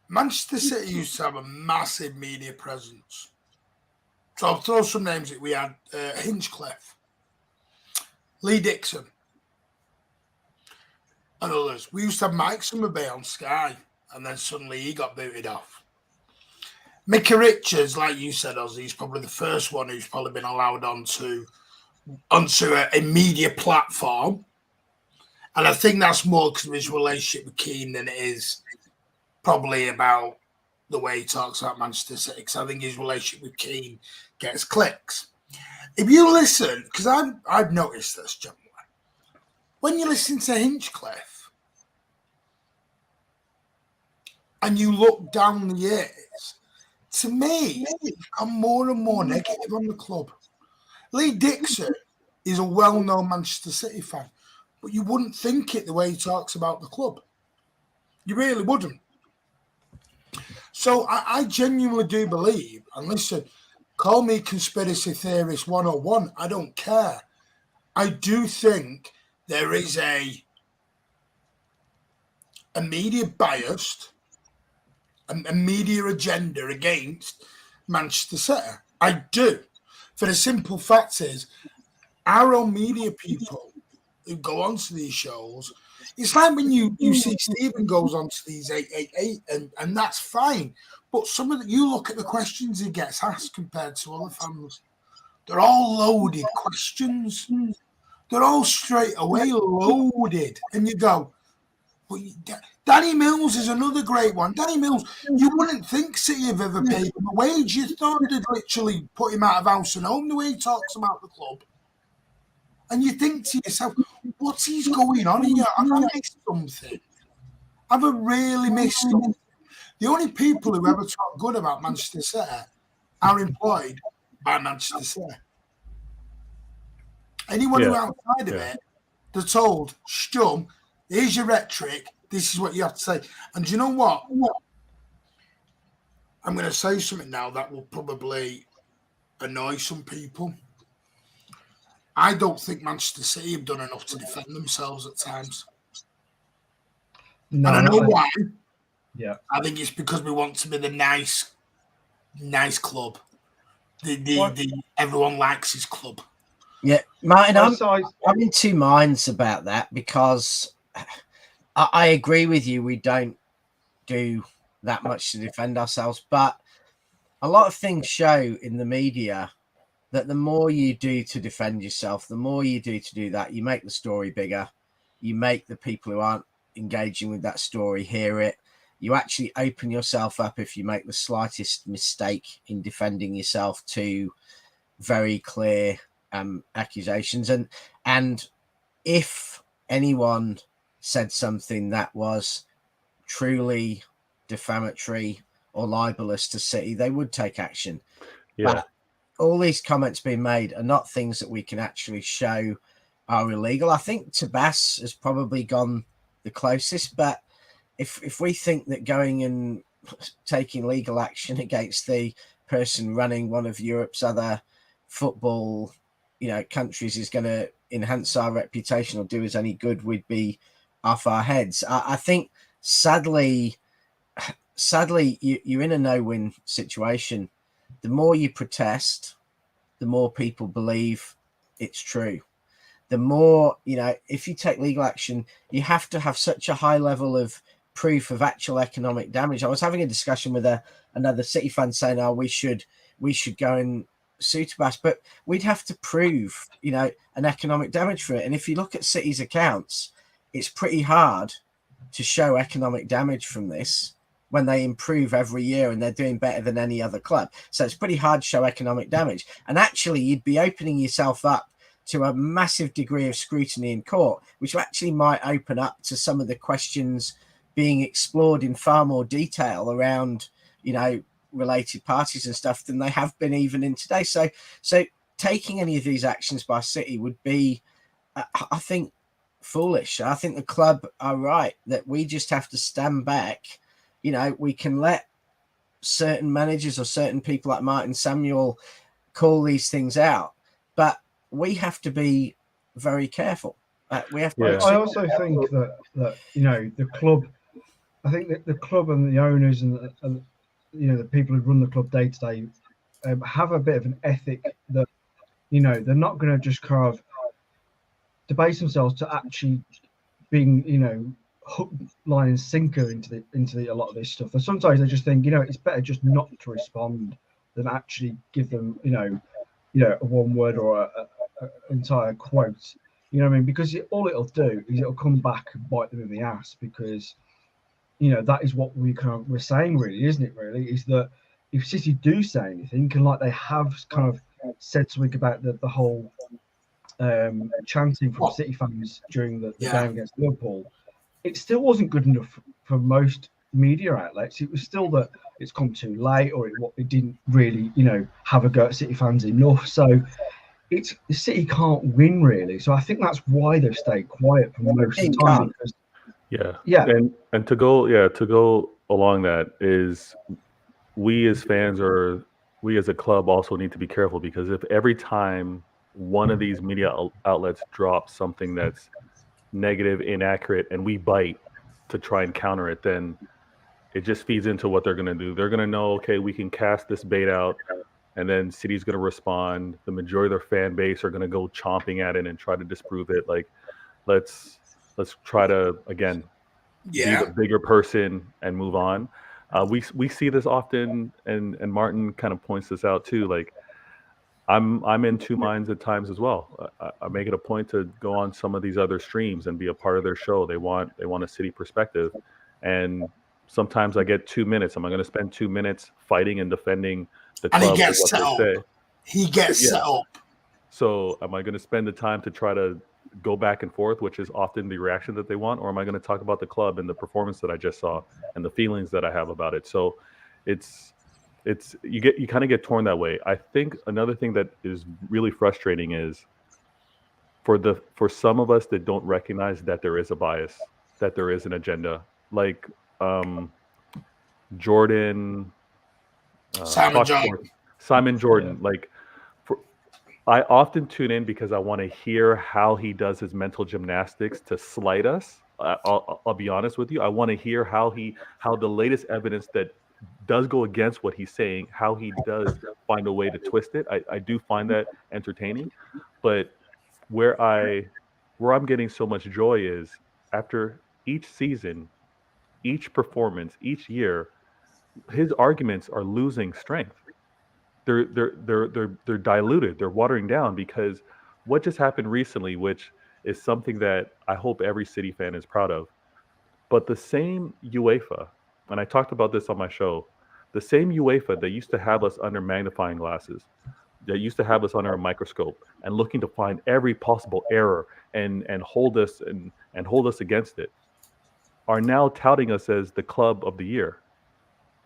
Manchester City used to have a massive media presence. So I'll throw some names that we had. Hinchcliffe, Lee Dixon, and others. We used to have Mike Summerbay on Sky, and then suddenly he got booted off. Mickey Richards, like you said, Ozzy, he's probably the first one who's probably been allowed onto a media platform. And I think that's more because of his relationship with Keane than it is probably about the way he talks about Manchester City. Because I think his relationship with Keane gets clicks. If you listen, because I've noticed this, gentlemen, when you listen to Hinchcliffe and you look down the years, to me, I'm more and more negative on the club. Lee Dixon is a well-known Manchester City fan, but you wouldn't think it the way he talks about the club. You really wouldn't. So I genuinely do believe, and listen, call me conspiracy theorist 101, I don't care. I do think there is a media bias, a media agenda against Manchester City. I do. For the simple fact is, our own media people who go onto these shows, it's like when you see Stephen goes onto these 888, and that's fine. But some of you look at the questions he gets asked compared to other fans. They're all loaded questions. They're all straight away loaded. And you go, well, Danny Mills is another great one. Danny Mills, you wouldn't think City have ever paid him a wage. You thought they'd literally put him out of house and home the way he talks about the club. And you think to yourself, what's he's going on here? Have I missed something? Have I really missed something? The only people who ever talk good about Manchester City are employed by Manchester City. Anyone who outside of it, they're told, Stum, here's your rhetoric, this is what you have to say. And do you know what? I'm going to say something now that will probably annoy some people. I don't think Manchester City have done enough to defend themselves at times. No, and I know why. Yeah. I think it's because we want to be the nice club. The everyone likes his club. Yeah, Martin, I'm in two minds about that, because I agree with you. We don't do that much to defend ourselves, but a lot of things show in the media that the more you do to defend yourself, the more you do to do that, you make the story bigger. You make the people who aren't engaging with that story hear it. You actually open yourself up if you make the slightest mistake in defending yourself to very clear accusations. And if anyone said something that was truly defamatory or libelous to City, they would take action. Yeah. But all these comments being made are not things that we can actually show are illegal. I think Tabas has probably gone the closest, but if we think that going and taking legal action against the person running one of Europe's other football, countries is going to enhance our reputation or do us any good, we'd be off our heads. I think sadly, you're in a no-win situation. The more you protest, the more people believe it's true. The more, if you take legal action, you have to have such a high level of proof of actual economic damage. I was having a discussion with another City fan saying, we should go and sue Tabas, but we'd have to prove, an economic damage for it. And if you look at City's accounts, it's pretty hard to show economic damage from this when they improve every year and they're doing better than any other club. So it's pretty hard to show economic damage. And actually, you'd be opening yourself up to a massive degree of scrutiny in court, which actually might open up to some of the questions being explored in far more detail around, related parties and stuff than they have been even in today. So taking any of these actions by City would be, I think, foolish. I think the club are right that we just have to stand back. We can let certain managers or certain people like Martin Samuel call these things out, but we have to be very careful. We have to. I also think that the club. I think that the club and the owners and the people who run the club day to day have a bit of an ethic that they're not going to just kind of debase themselves to actually being hook, line, and sinker into a lot of this stuff. And sometimes I just think, it's better just not to respond than actually give them, a one word or a entire quote. You know what I mean? Because all it'll do is it'll come back and bite them in the ass, because that is what we're saying, really, isn't it? Really, is that if City do say anything, and like they have kind of said something about the whole chanting from City fans during the game against Liverpool, it still wasn't good enough for most media outlets. It was still that it's come too late, or it didn't really, have a go at City fans enough. So the City can't win, really. So I think that's why they've stayed quiet for most of the time. Because, and to go along that is, we as fans, or we as a club, also need to be careful, because if every time one of these media outlets drops something that's negative, inaccurate, and we bite to try and counter it, then it just feeds into what they're going to do. They're going to know, okay, we can cast this bait out, and then City's going to respond. The majority of their fan base are going to go chomping at it and try to disprove it. Like, let's try to, again, be the bigger person and move on. We see this often, and Martin kind of points this out too. Like, I'm in two minds at times as well. I make it a point to go on some of these other streams and be a part of their show. They want a City perspective, and sometimes I get 2 minutes. Am I going to spend 2 minutes fighting and defending the club? And he gets set up. He gets set up. So am I going to spend the time to try to go back and forth, which is often the reaction that they want, or am I going to talk about the club and the performance that I just saw and the feelings that I have about it? So it's you kind of get torn that way. I think another thing that is really frustrating is for some of us that don't recognize that there is a bias, that there is an agenda, like Jordan, Simon Jordan. Like, I often tune in because I want to hear how he does his mental gymnastics to slight us. I'll be honest with you. I want to hear how the latest evidence that does go against what he's saying, how he does find a way to twist it. I do find that entertaining, but where I'm getting so much joy is after each season, each performance, each year, his arguments are losing strength. They're diluted. They're watering down, because what just happened recently, which is something that I hope every City fan is proud of, but the same UEFA, and I talked about this on my show, the same UEFA that used to have us under magnifying glasses, that used to have us under a microscope and looking to find every possible error and hold us and hold us against it, are now touting us as the club of the year.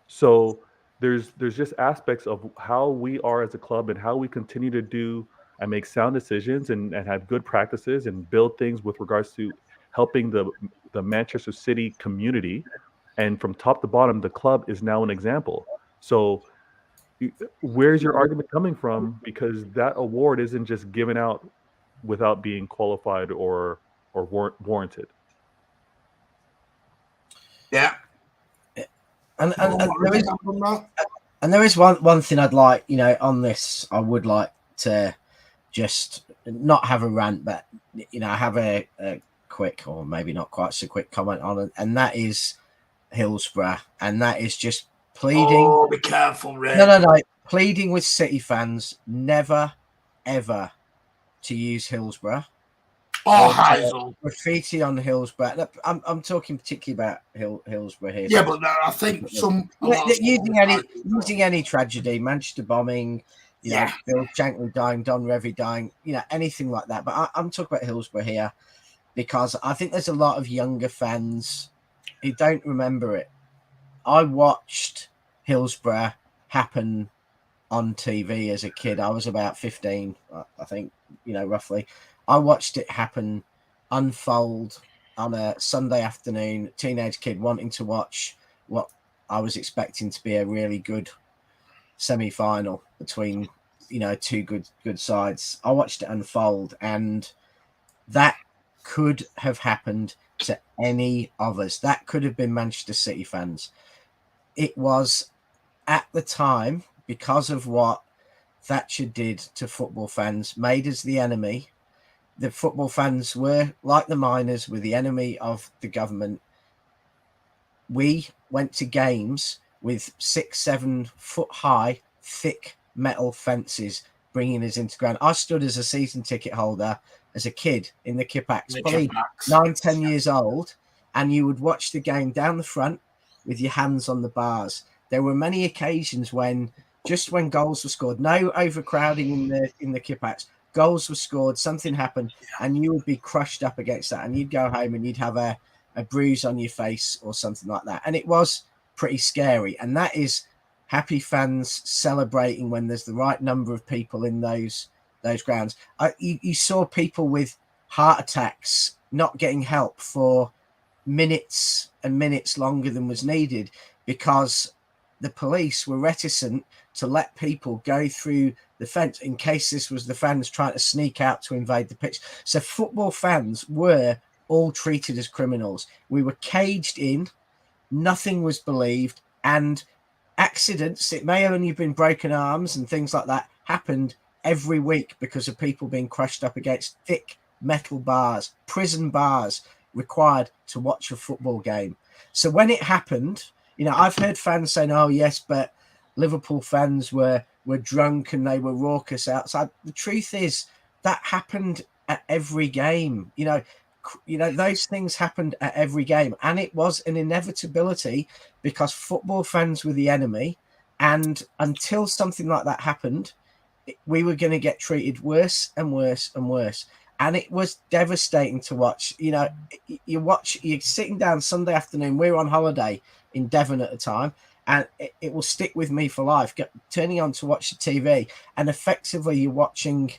So there's just aspects of how we are as a club and how we continue to do and make sound decisions and have good practices and build things with regards to helping the Manchester City community. And from top to bottom, the club is now an example. So where's your argument coming from? Because that award isn't just given out without being qualified or warranted. Yeah. And there is one thing I'd like, on this, I would like to just not have a rant, but, have a quick, or maybe not quite so quick comment on it. And that is Hillsborough. And that is just pleading. Oh, be careful, Rick. No. Pleading with City fans, never, ever to use Hillsborough. Oh, Heisel. Graffiti on Hillsborough. I'm talking particularly about Hillsborough here. Yeah, but I think using any tragedy, Manchester bombing, Bill Shankly dying, Don Revie dying, anything like that. But I'm talking about Hillsborough here because I think there's a lot of younger fans who don't remember it. I watched Hillsborough happen on TV as a kid. I was about 15, I think, roughly. I watched it happen, unfold on a Sunday afternoon, teenage kid wanting to watch what I was expecting to be a really good semi-final between, two good sides. I watched it unfold, and that could have happened to any of us. That could have been Manchester City fans. It was, at the time, because of what Thatcher did to football fans, made us the enemy. The football fans were, like the miners, were the enemy of the government. we went to games with 6-7 foot high, thick metal fences bringing us into ground. I stood as a season ticket holder as a kid in the Kippax, probably 9-10 years old, and you would watch the game down the front with your hands on the bars. There were many occasions when goals were scored, no overcrowding in the Kippax, goals were scored, something happened, and you would be crushed up against that, and you'd go home and you'd have a bruise on your face or something like that. And it was pretty scary. And that is happy fans celebrating when there's the right number of people in those grounds. You saw people with heart attacks not getting help for minutes and minutes longer than was needed because the police were reticent to let people go through the fence in case this was the fans trying to sneak out to invade the pitch. So football fans were all treated as criminals. We were caged in, nothing was believed, and accidents, it may have only been broken arms and things like that, happened every week because of people being crushed up against thick metal bars, prison bars required to watch a football game. So when it happened, I've heard fans saying, oh yes, but Liverpool fans were drunk and they were raucous outside. The truth is that happened at every game. Those things happened at every game, and it was an inevitability because football fans were the enemy, and until something like that happened, we were going to get treated worse and worse and worse. And it was devastating to watch. You're sitting down Sunday afternoon. We were on holiday in Devon at the time, and it will stick with me for life. Turning on to watch the TV, and effectively you're watching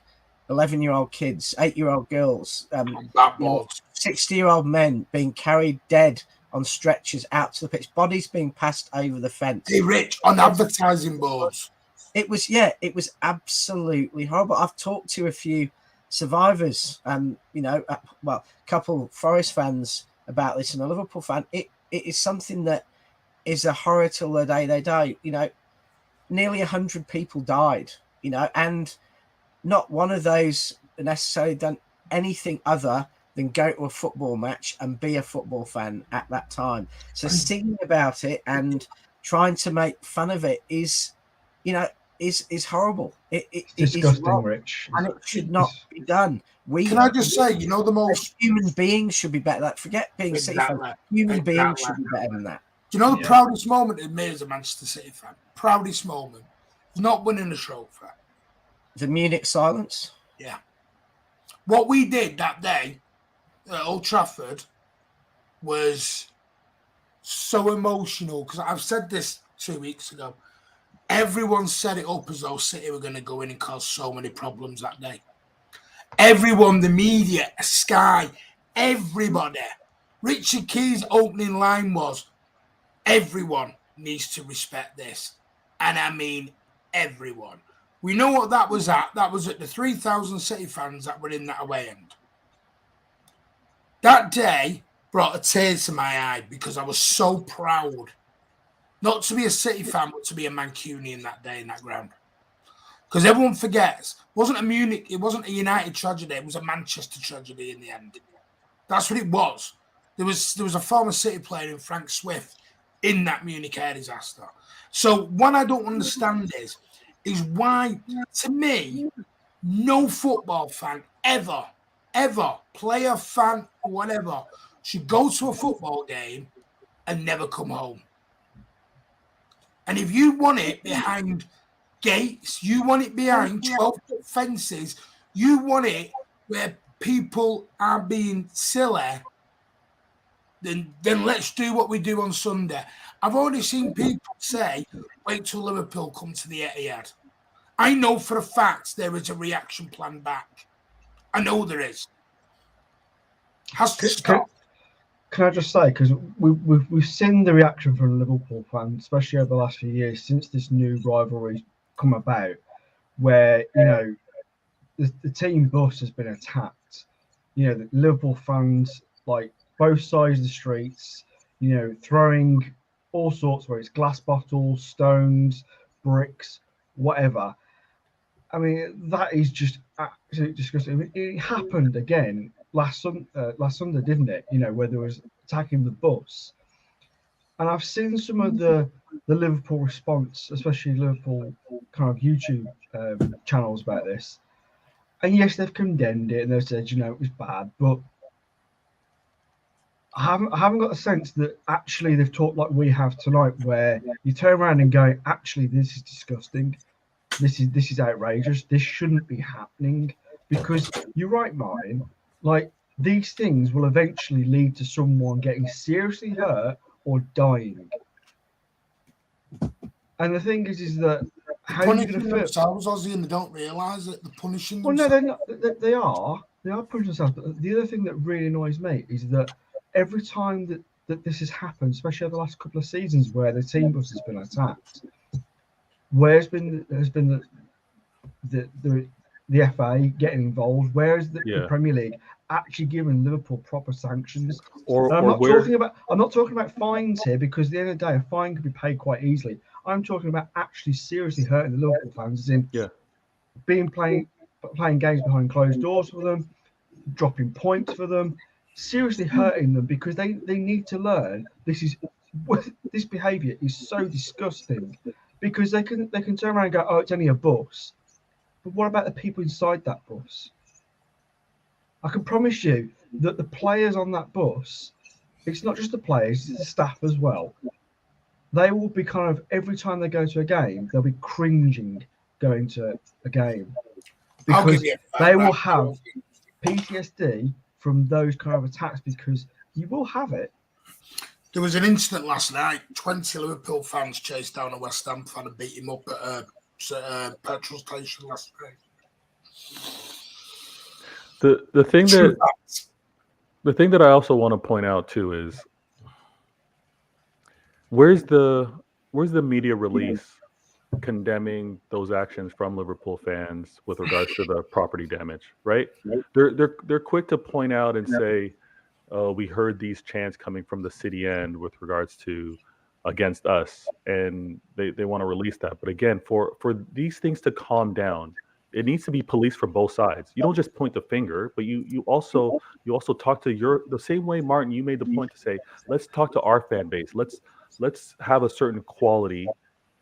11-year-old kids, 8-year-old girls, 60-year-old men being carried dead on stretchers out to the pitch, bodies being passed over the fence. Hey, Rich, on advertising boards. It was absolutely horrible. I've talked to a few survivors, a couple Forest fans about this, and a Liverpool fan. It is something that is a horror till the day they die. Nearly 100 people died, and not one of those necessarily done anything other than go to a football match and be a football fan at that time. So singing about it and trying to make fun of it is horrible. It's disgusting, wrong, Rich. And it should not be done. Can I just say, the most human beings should be better. Forget being City fans. Human beings should be better than that. Do you know the proudest moment in me as a Manchester City fan? Proudest moment is not winning a trophy. The Munich silence? Yeah. What we did that day at Old Trafford was so emotional because I've said this 2 weeks ago. Everyone set it up as though City were going to go in and cause so many problems that day. Everyone, the media, Sky, everybody. Richard Key's opening line was, everyone needs to respect this. And I mean everyone. We know what that was at. That was at the 3,000 City fans that were in that away end. That day brought a tear to my eye because I was so proud. Not to be a City fan, but to be a Mancunian that day in that ground. Because everyone forgets, it wasn't a United tragedy, it was a Manchester tragedy in the end. That's what it was. There was a former City player in Frank Swift in that Munich air disaster. So what I don't understand is why, to me, no football fan ever, player, fan, or whatever, should go to a football game and never come home. And if you want it behind gates, you want it behind 12-foot fences, you want it where people are being silly, then let's do what we do on Sunday. I've already seen people say, wait till Liverpool come to the Etihad. I know for a fact there is a reaction plan back. I know there is. Has to stop. Can I just say, because we've seen the reaction from Liverpool fans, especially over the last few years since this new rivalry come about, where the team bus has been attacked. The Liverpool fans, like both sides of the streets, throwing all sorts, whether it's glass bottles, stones, bricks, whatever. I mean, that is just absolutely disgusting. It happened again last Sunday, didn't it? Where there was attacking the bus. And I've seen some of the Liverpool response, especially Liverpool kind of YouTube channels about this. And yes, they've condemned it and they've said, it was bad, but I haven't got the sense that actually they've talked like we have tonight, where you turn around and go, actually, this is disgusting. This is outrageous. This shouldn't be happening. Because you're right, Martin. Like, these things will eventually lead to someone getting seriously hurt or dying. And the thing is that how are you going to feel? Themselves, Ozzy, and they don't realise it. They're punishing Well, themselves. no, they're not. They are punishing themselves. But the other thing that really annoys me is that every time that this has happened, especially over the last couple of seasons, where the team bus has been attacked, where has been the FA getting involved? Where is the Premier League actually giving Liverpool proper sanctions? I'm not talking about fines here, because at the end of the day, a fine could be paid quite easily. I'm talking about actually seriously hurting the Liverpool fans, as in playing games behind closed doors for them, dropping points for them, seriously hurting them, because they need to learn this behaviour is so disgusting. Because they can turn around and go, oh, it's only a bus. But what about the people inside that bus? I can promise you that the players on that bus, it's not just the players, it's the staff as well. They will be kind of, every time they go to a game, they'll be cringing going to a game. Because they will have PTSD from those kind of attacks, because you will have it. There was an incident last night. 20 Liverpool fans chased down a West Ham fan and beat him up at a petrol station last night. The thing that I also want to point out too is where's the media release condemning those actions from Liverpool fans with regards to the property damage, right? They're quick to point out and say, we heard these chants coming from the city end with regards to against us, and they want to release that. But again, for these things to calm down, it needs to be policed from both sides. You don't just point the finger, but you also talk to the same way, Martin, you made the point to say, let's talk to our fan base. Let's have a certain quality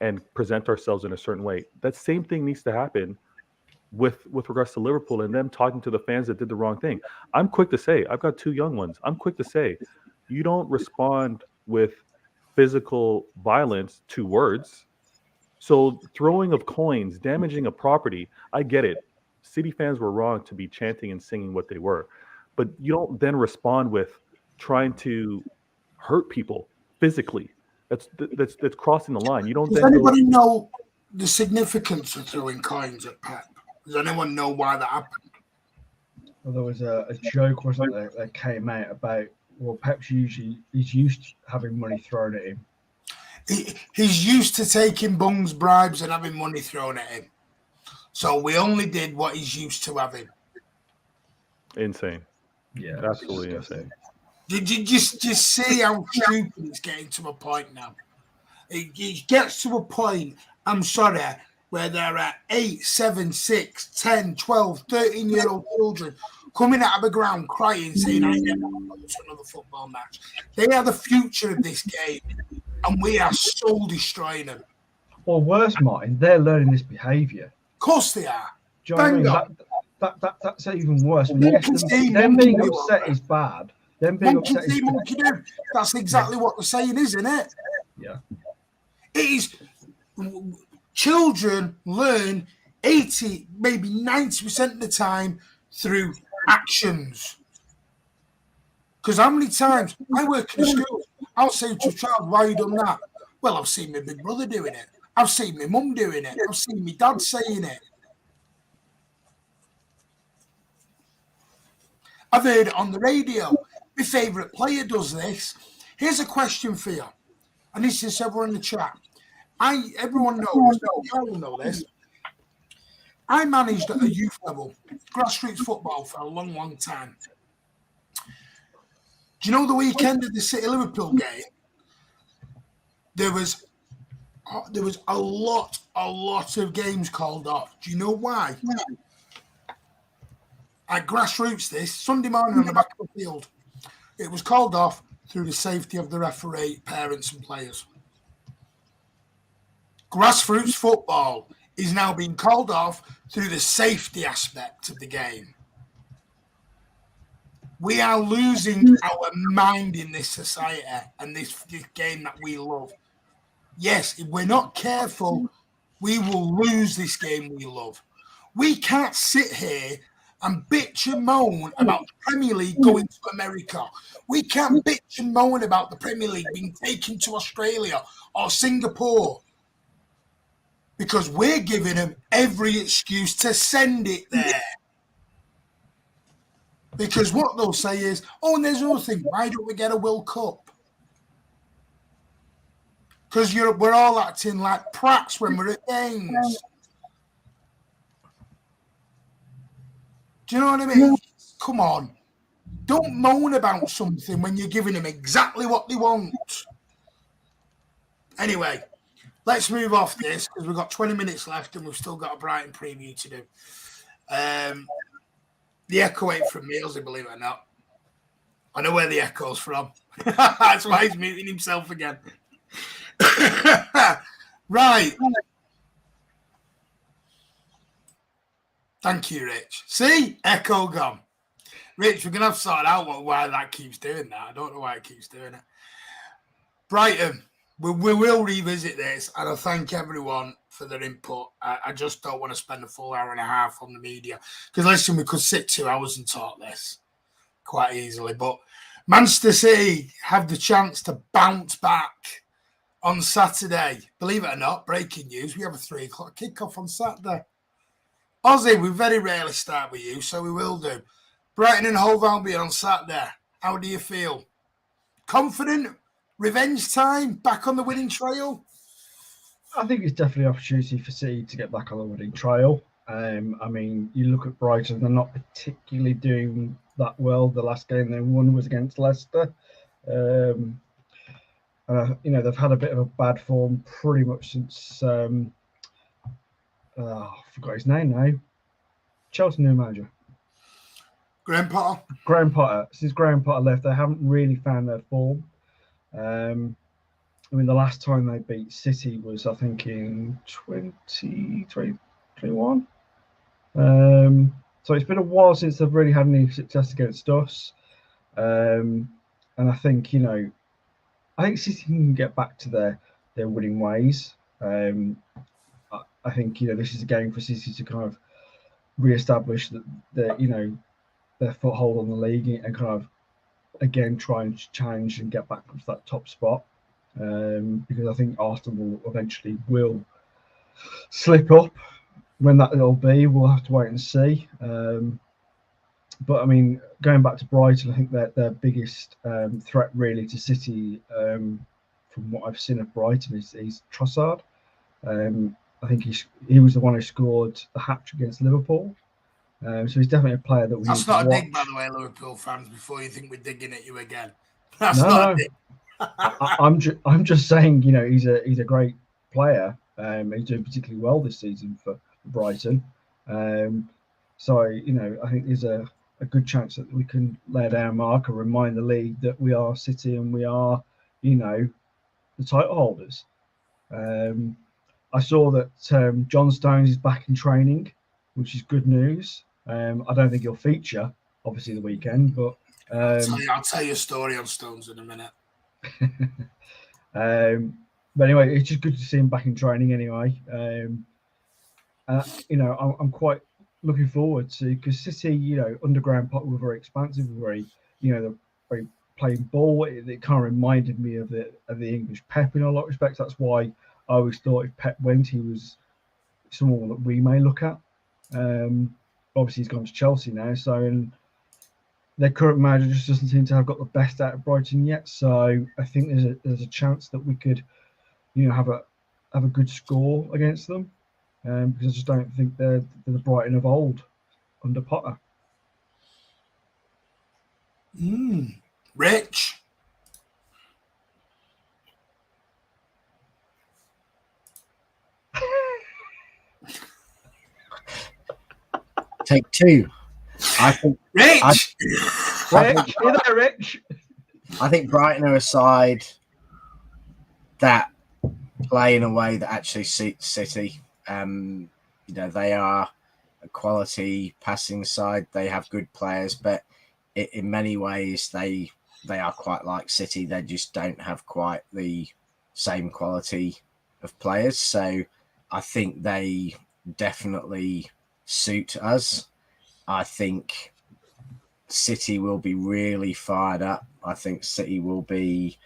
and present ourselves in a certain way. That same thing needs to happen with regards to Liverpool and them talking to the fans that did the wrong thing. I'm quick to say, I've got two young ones. I'm quick to say, you don't respond with physical violence to words. So throwing of coins, damaging a property, I get it. City fans were wrong to be chanting and singing what they were. But you don't then respond with trying to hurt people physically. That's crossing the line. You don't. Does anybody know the significance of throwing coins at Pep? Does anyone know why that happened? Well, there was a joke or something that came out about, well, Pep's he's used to having money thrown at him. He's used to taking bungs, bribes, and having money thrown at him. So we only did what he's used to having. Insane. Yeah, absolutely insane. Did you just see how stupid it's getting to a point now? It gets to a point, I'm sorry, where there are 8, 7, 6, 10, 12, 13-year-old children coming out of the ground crying, saying, I never want to go to another football match. They are the future of this game, and we are soul destroying them. Or worse, Martin, they're learning this behaviour. Of course they are. Do you know what I mean? That's even worse. Them being upset is bad. Them being upset is bad. That's exactly what they're saying, isn't it? Yeah. It is. Children learn 80, maybe 90% of the time through actions. Because how many times I work in a school, I'll say to a child, why you done that? Well, I've seen my big brother doing it. I've seen my mum doing it. I've seen my dad saying it. I've heard it on the radio. My favourite player does this. Here's a question for you. And this is everyone in the chat. Everyone knows, you all know this. I managed at a youth level, grassroots football for a long, long time. Do you know the weekend of the City Liverpool game? There was a lot of games called off. Do you know why? At grassroots, this Sunday morning on the back of the field, it was called off through the safety of the referee, parents and players. Grassroots football is now being called off through the safety aspect of the game. We are losing our mind in this society and this game that we love. Yes, if we're not careful, we will lose this game we love. We can't sit here and bitch and moan about the Premier League going to America. We can't bitch and moan about the Premier League being taken to Australia or Singapore because we're giving them every excuse to send it there. Because what they'll say is, oh, and there's another thing, why don't we get a World Cup? Because we're all acting like prats when we're at games. Do you know what I mean? Come on. Don't moan about something when you're giving them exactly what they want. Anyway, let's move off this because we've got 20 minutes left and we've still got a Brighton preview to do. The echo ain't from Mealsy, believe it or not. I know where the echo's from. That's why he's muting himself again. Right. Thank you, Rich. See? Echo gone. Rich, we're going to have to sort out why that keeps doing that. I don't know why it keeps doing it. Brighton, we will revisit this, and I thank everyone for their input. I just don't want to spend a full hour and a half on the media. Because, listen, we could sit 2 hours and talk this quite easily. But Manchester City have the chance to bounce back on Saturday. Believe it or not, breaking news, we have a 3 o'clock kickoff on Saturday. Ozzy, we very rarely start with you, so we will do. Brighton and Hove Albion on Saturday. How do you feel? Confident? Revenge time? Back on the winning trail? I think it's definitely an opportunity for City to get back on the winning trail. I mean, you look at Brighton, they're not particularly doing that well. The last game they won was against Leicester. You know, they've had a bit of a bad form pretty much since, I forgot his name now. Chelsea new manager. Graham Potter. Graham Potter. Since Graham Potter left, they haven't really found their form. I mean, the last time they beat City was, I think, in 2021. So it's been a while since they've really had any success against us. And I think, you know, I think City can get back to their winning ways. I think, you know, this is a game for City to kind of re-establish that you know, their foothold on the league and kind of again try and challenge and get back to that top spot. Because I think Arsenal will slip up. When that will be, we'll have to wait and see. But I mean, going back to Brighton, I think that their biggest threat really to City, from what I've seen of Brighton, is Trossard. I think he was the one who scored the hat-trick against Liverpool. So he's definitely a player that we That's need not to a watch. dig, by the way, Liverpool fans, before you think we're digging at you again. That's not a dig. I'm just saying, you know, he's a great player. He's doing particularly well this season for Brighton. So, you know, I think there's a good chance that we can lay down a mark and remind the league that we are City and we are, you know, the title holders. I saw that John Stones is back in training, which is good news. I don't think he'll feature, obviously, the weekend, but I'll tell you a story on Stones in a minute. But anyway, it's just good to see him back in training anyway. You know, I'm quite looking forward to, because City, you know, under Graham Potter were very expansive, very, you know, they're very playing ball. It kind of reminded me of the English Pep in a lot of respects. That's why I always thought if Pep went, he was someone that we may look at. Obviously, he's gone to Chelsea now, so and their current manager just doesn't seem to have got the best out of Brighton yet. So I think there's a chance that we could, you know, have a good score against them, because I just don't think they're the Brighton of old under Potter. Rich. Take two. I think Rich. Rich, you there, Rich? I think Brighton are a side that play in a way that actually suits City. They are a quality passing side. They have good players, but in many ways they are quite like City. They just don't have quite the same quality of players. So I think they definitely suit us. I think City will be really fired up. I think City will be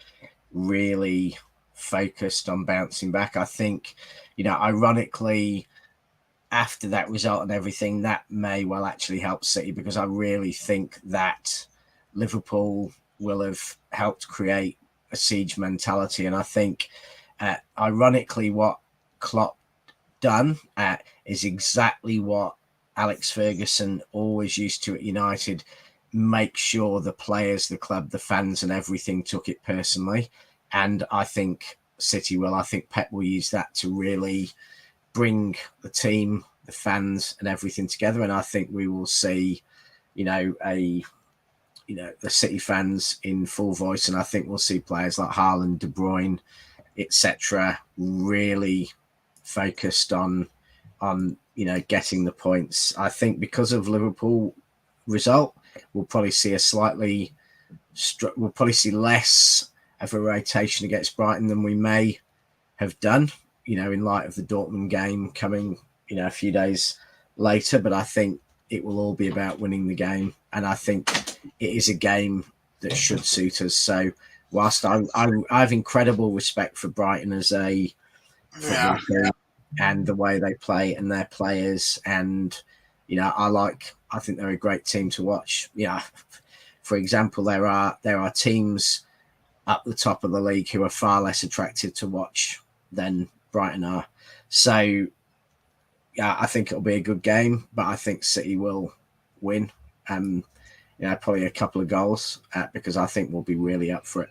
really focused on bouncing back. I think, ironically, after that result and everything, that may well actually help City, because I really think that Liverpool will have helped create a siege mentality. And I think, ironically, what Klopp done is exactly what Alex Ferguson always used to at United. Make sure the players, the club, the fans and everything took it personally. And I think City will. I think Pep will use that to really bring the team, the fans and everything together. And I think we will see, the City fans in full voice. And I think we'll see players like Haaland, De Bruyne, etc., really focused on getting the points. I think because of Liverpool result, we'll probably see less of a rotation against Brighton than we may have done, in light of the Dortmund game coming, a few days later. But I think it will all be about winning the game, and I think it is a game that should suit us. So whilst I have incredible respect for Brighton as a football team and the way they play and their players, and I think they're a great team to watch. For example, there are teams up the top of the league who are far less attractive to watch than Brighton are. So I think it'll be a good game, but I think City will win. Probably a couple of goals, because I think we'll be really up for it.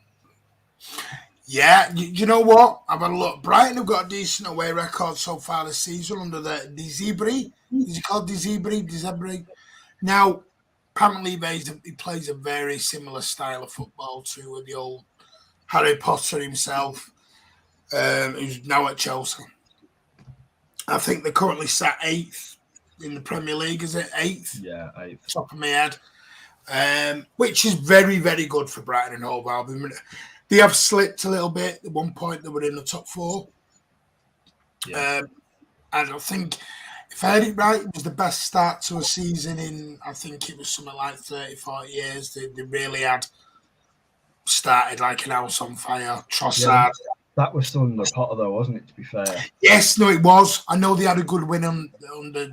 Yeah, you know what? I've had a look. Brighton have got a decent away record so far this season under the Zebri. Is he called Zebri? Now, apparently he plays a very similar style of football to the old Harry Potter himself, who's now at Chelsea. I think they're currently sat 8th in the Premier League, is it? 8th? Yeah, 8th. Top of my head. Which is very, very good for Brighton and Hove Albion. They have slipped a little bit. At one point, they were in the top 4. Yeah. And I think, if I had it right, it was the best start to a season in, I think it was something like 30, 40 years. They really had started like an house on fire. Trossard. Yeah, that was still under Potter, though, wasn't it, to be fair? Yes, no, it was. I know they had a good win on the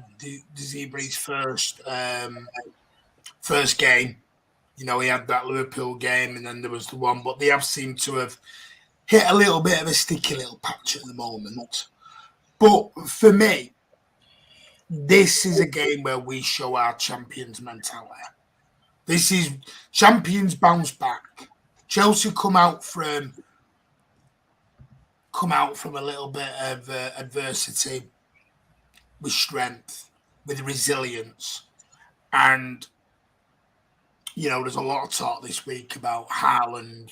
Zebri's first game. He had that Liverpool game, and then there was the one. But they have seemed to have hit a little bit of a sticky little patch at the moment. But for me, this is a game where we show our champions mentality. This is champions bounce back. Chelsea come out from a little bit of adversity with strength, with resilience, and there's a lot of talk this week about Haaland.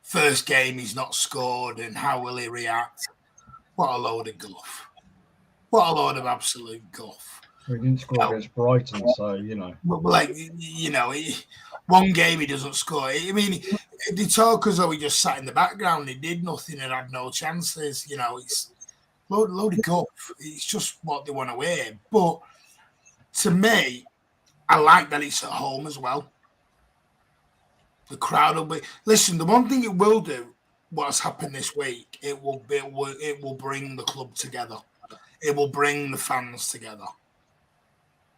First game he's not scored, and how will he react? What a load of guff! What a load of absolute guff! He didn't score against Brighton, so one game he doesn't score. I mean, they talk as though he just sat in the background. He did nothing and had no chances. It's load of guff. It's just what they want to hear. But to me, I like that it's at home as well. The crowd will be. Listen, the one thing it will do, what's happened this week, it will bring the club together. It will bring the fans together.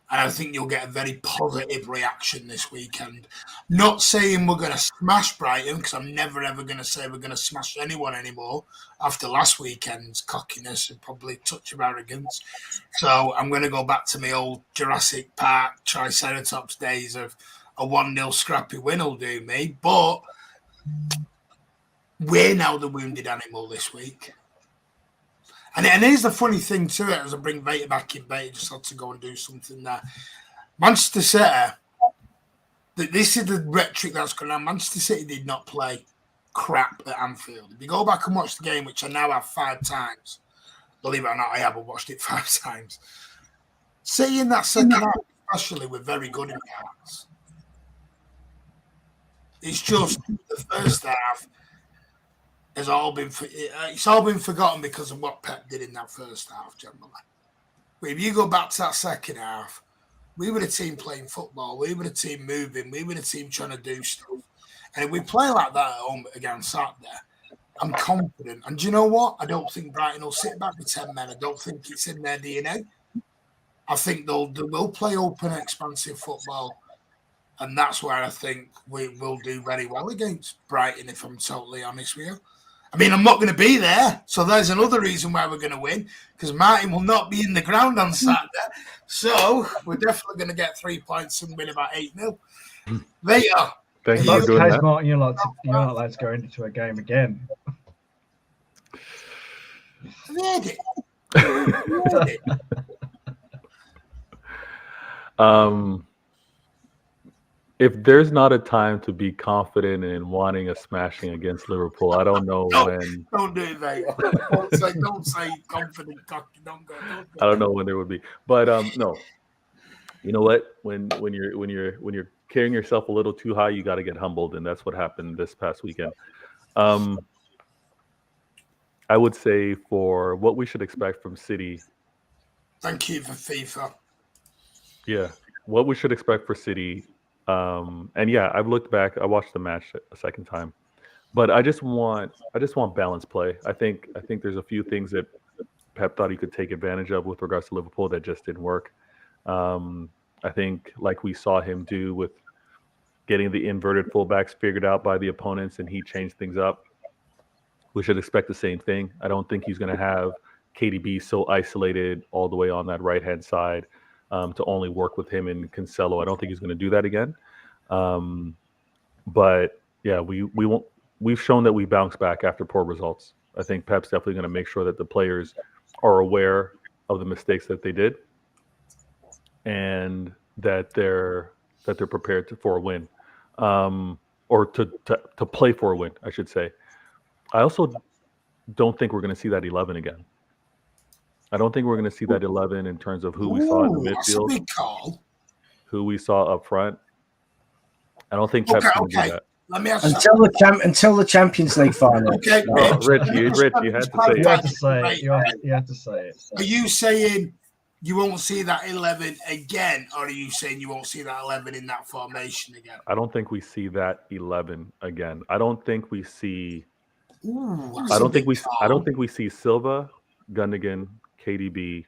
And I think you'll get a very positive reaction this weekend. Not saying we're going to smash Brighton, because I'm never, ever going to say we're going to smash anyone anymore after last weekend's cockiness and probably touch of arrogance. So I'm going to go back to my old Jurassic Park Triceratops days of a 1-0 scrappy win will do me. But we're now the wounded animal this week. And here's the funny thing to it, as I bring Vader back in, Vader just had to go and do something there. Manchester City This is the rhetoric that's going on. Manchester City did not play crap at Anfield. If you go back and watch the game, which I now have 5 times, believe it or not, I haven't watched it 5 times. City in that second half, especially, were very good in the hands. It's just the first half has all been forgotten because of what Pep did in that first half, generally. But if you go back to that second half, we were the team playing football. We were the team moving. We were the team trying to do stuff. And if we play like that at home again Saturday, I'm confident. And do you know what? I don't think Brighton will sit back with 10 men. I don't think it's in their DNA. I think they will play open, expansive football. And that's where I think we will do very well against Brighton, if I'm totally honest with you. I mean, I'm not going to be there. So there's another reason why we're going to win, because Martin will not be in the ground on Saturday. So we're definitely going to get 3 points and win about 8-0. There you are. Thank you That's for the doing case, that. Martin. You're not allowed to go into a game again. Have you heard it? Have you heard it? If there's not a time to be confident in wanting a smashing against Liverpool, I don't know when. Don't do it, mate. Don't say confident. Don't go. I don't know when there would be, but no. You know what? When you're carrying yourself a little too high, you got to get humbled, and that's what happened this past weekend. I would say for what we should expect from City. Thank you for FIFA. Yeah, what we should expect for City. And yeah, I've looked back. I watched the match a second time, but I just want balanced play. I think there's a few things that Pep thought he could take advantage of with regards to Liverpool that just didn't work. I think like we saw him do with getting the inverted fullbacks figured out by the opponents, and he changed things up. We should expect the same thing. I don't think he's going to have KDB so isolated all the way on that right-hand side. To only work with him and Cancelo. I don't think he's going to do that again. But yeah, we've shown that we bounce back after poor results. I think Pep's definitely going to make sure that the players are aware of the mistakes that they did, and that they're prepared for a win, or to play for a win, I should say. I also don't think we're going to see that 11 again. I don't think we're going to see that 11 in terms of who we saw in the midfield, that's a big call. Who we saw up front. I don't think Pep's going to do that. Let me ask until the Champions League final. Okay, Oh, Rich, you had to say You it. have to say it. You have to say it. Are you saying you won't see that 11 again, or are you saying you won't see that 11 in that formation again? I don't think we see that 11 again. I don't think we see. Ooh, I don't think we see Silva, Gundogan, KDB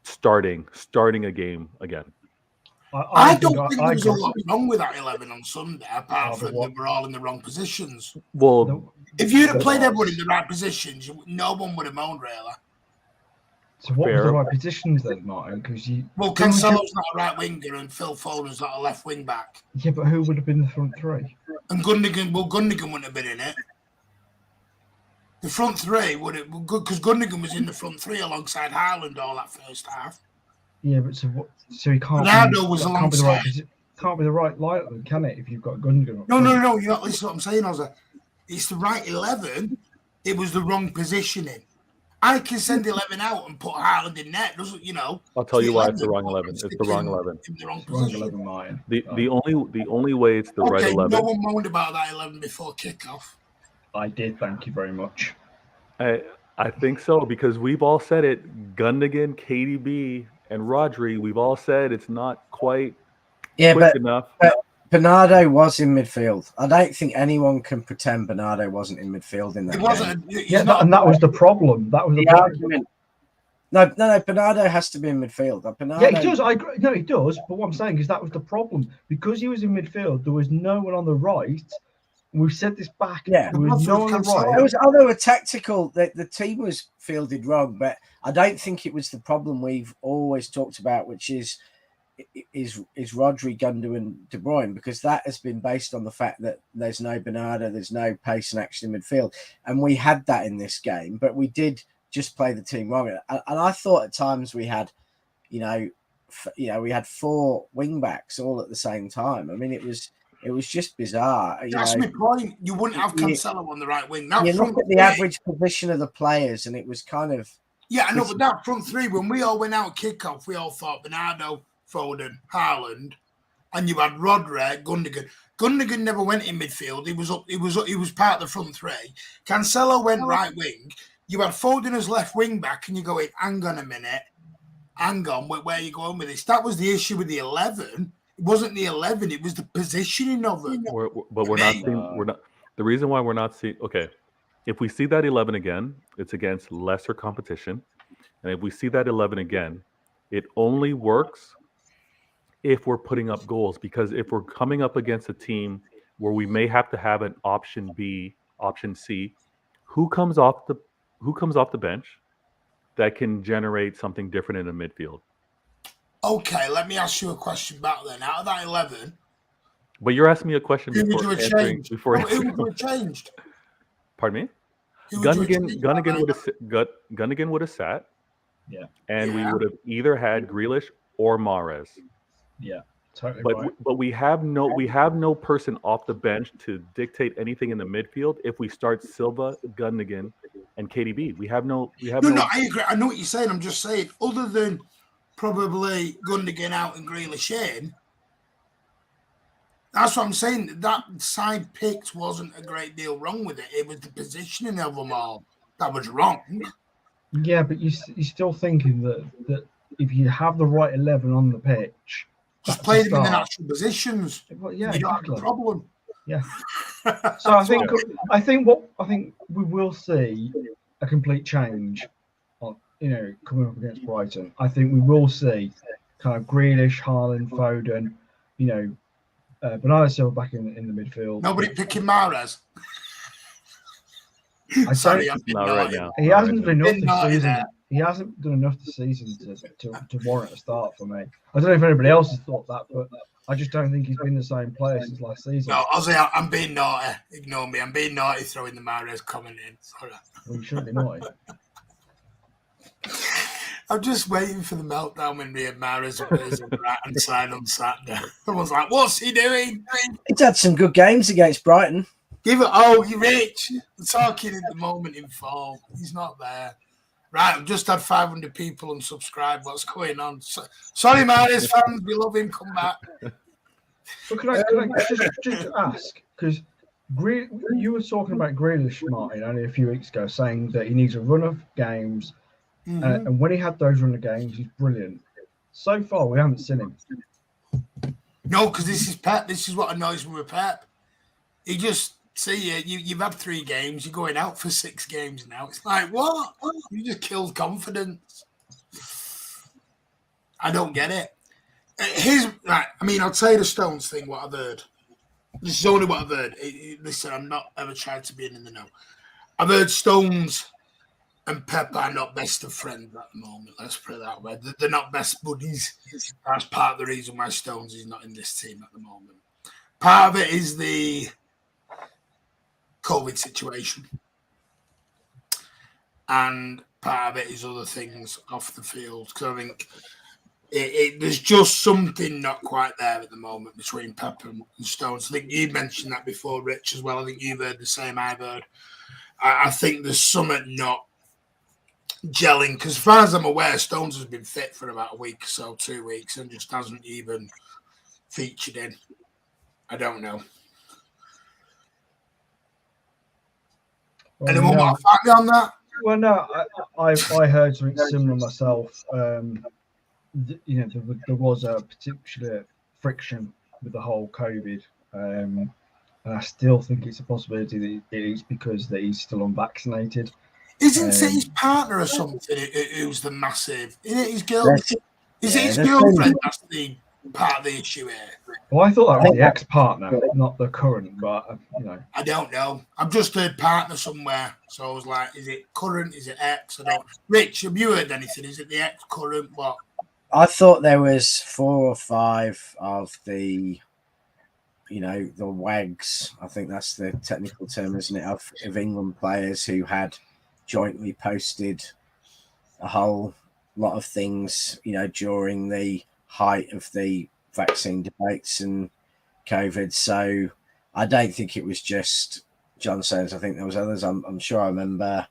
starting a game again. I don't think there was a lot wrong with that 11 on Sunday, apart from they were all in the wrong positions. Well, if you'd have played everyone in the right positions, no one would have moaned, really. So what was the right positions then, Martin? Because Cancelo's not a right winger and Phil Foden's not a left wing back. Yeah, but who would have been the front three? And Gundogan wouldn't have been in it. The front three would have because Gundogan was in the front three alongside Haaland all that first half. Yeah, but so he can't. Ronaldo was alongside. Can't be the right lineup, can it? If you've got Gundogan. No. You're not listening to what I'm saying, Ozzy. It's the right 11. It was the wrong positioning. I can send 11 out and put Haaland in net. Doesn't I'll tell you why it's the wrong 11. It's the wrong 11. In the wrong position. 11, Martin. The only way it's the right 11. No one moaned about that 11 before kickoff. I did. Thank you very much. I think so, because we've all said it. Gundogan, KDB, and Rodri. We've all said it's not quite quick enough. But Bernardo was in midfield. I don't think anyone can pretend Bernardo wasn't in midfield in that game. And that was the problem. That was the argument. No. Bernardo has to be in midfield. Bernardo... Yeah, he does. I agree. No, he does. But what I'm saying is that was the problem because he was in midfield. There was no one on the right. We've said this back. Yeah, there was no on the right. There were tactical. The team was fielded wrong, but I don't think it was the problem we've always talked about, which is Rodri, Gundogan, De Bruyne, because that has been based on the fact that there's no Bernardo, there's no pace and action in midfield, and we had that in this game, but we did just play the team wrong. And I thought at times we had, we had 4 wing backs all at the same time. I mean, it was just bizarre. That's my point. You wouldn't have Cancelo on the right wing. You look at the average position of the players, and it was kind of I know, but that front three, when we all went out kickoff, we all thought Bernardo, Foden, Haaland, and you had Rodri, Gundogan. Gundogan never went in midfield. He was part of the front three. Cancelo went right wing. You had Foden as left wing back, and you go, hang on a minute. Hang on, where are you going with this? That was the issue with the 11. It wasn't the 11, it was the positioning of it. We're not seeing, the reason why we're not seeing, okay, if we see that 11 again, it's against lesser competition. And if we see that 11 again, it only works if we're putting up goals, because if we're coming up against a team where we may have to have an option B, option C, who comes off the bench that can generate something different in the midfield? Okay, let me ask you a question back then. Out of that 11, but you're asking me a question who before would you have answering. changed? Before Who would you have changed? Pardon me? Gundogan would have sat. Yeah. And we would have either had Grealish or Mahrez. Yeah, totally but right. But we have no person off the bench to dictate anything in the midfield. If we start Silva, Gundogan, and KDB, we have no. No, I agree. I know what you're saying. I'm just saying, other than probably Gundogan out and Grealish in, that's what I'm saying. That side picked wasn't a great deal wrong with it. It was the positioning of them all that was wrong. Yeah, but you're still thinking that if you have the right 11 on the pitch, just play them in the natural positions. Well, yeah, you don't exactly. have a problem. Yeah. So I think we will see a complete change on, coming up against Brighton. I think we will see kind of Grealish, Haaland, Foden, Bernardo Silva back in the midfield. Nobody picking Mahrez. Sorry, not right now. He hasn't done enough this season. He hasn't done enough this season to warrant a start for me. I don't know if anybody else has thought that, but I just don't think he's been the same player since last season. No, Ozzy, I'm being naughty. Ignore me. I'm being naughty throwing the Mahrez comment in. Sorry. Well, you shouldn't be naughty. I'm just waiting for the meltdown when Riyad Mahrez appears on the right-hand side on Saturday. Everyone's like, what's he doing? He's had some good games against Brighton. Give it. Oh, you're rich. We're talking at the moment in fall. He's not there. Right, I've just had 500 people unsubscribe. What's going on? Sorry, Mahrez fans. We love him. Come back. But can I just ask, because you were talking about Grealish, Martin, only a few weeks ago, saying that he needs a run of games. Mm-hmm. And when he had those run of games, he's brilliant. So far, we haven't seen him. No, because this is Pep. This is what annoys me with Pep. He just... See, you've had 3 games. You're going out for 6 games now. It's like, what? You just killed confidence. I don't get it. I'll tell you the Stones thing, what I've heard. This is only what I've heard. Listen, I'm not ever trying to be in the know. I've heard Stones and Pep are not best of friends at the moment. Let's put it that way. They're not best buddies. That's part of the reason why Stones is not in this team at the moment. Part of it is the COVID situation, and part of it is other things off the field, because I think there's just something not quite there at the moment between Pep and Stones. I think you mentioned that before, Rich, as well. I think you've heard the same I've heard. I think there's something not gelling, because as far as I'm aware, Stones has been fit for about a week or so, 2 weeks, and just hasn't even featured in. I don't know. Well, anyone want to find me on that? Well, no, I heard something similar myself. There was a particular friction with the whole COVID, and I still think it's a possibility that it is because that he's still unvaccinated. Isn't it his partner or something who's the massive? Isn't it his girlfriend? Is it his girlfriend that's the part of the issue here? Well, I thought that was the ex-partner, not the current, but I don't know. I've just heard partner somewhere, so I was like, is it current? Is it ex? I don't. Rich, have you heard anything? Is it the ex, current? What? I thought there was 4 or 5 of the, the wags. I think that's the technical term, isn't it? Of England players who had jointly posted a whole lot of things, during the height of the vaccine debates and COVID. So I don't think it was just John Stones. I think there was others. I'm sure I remember,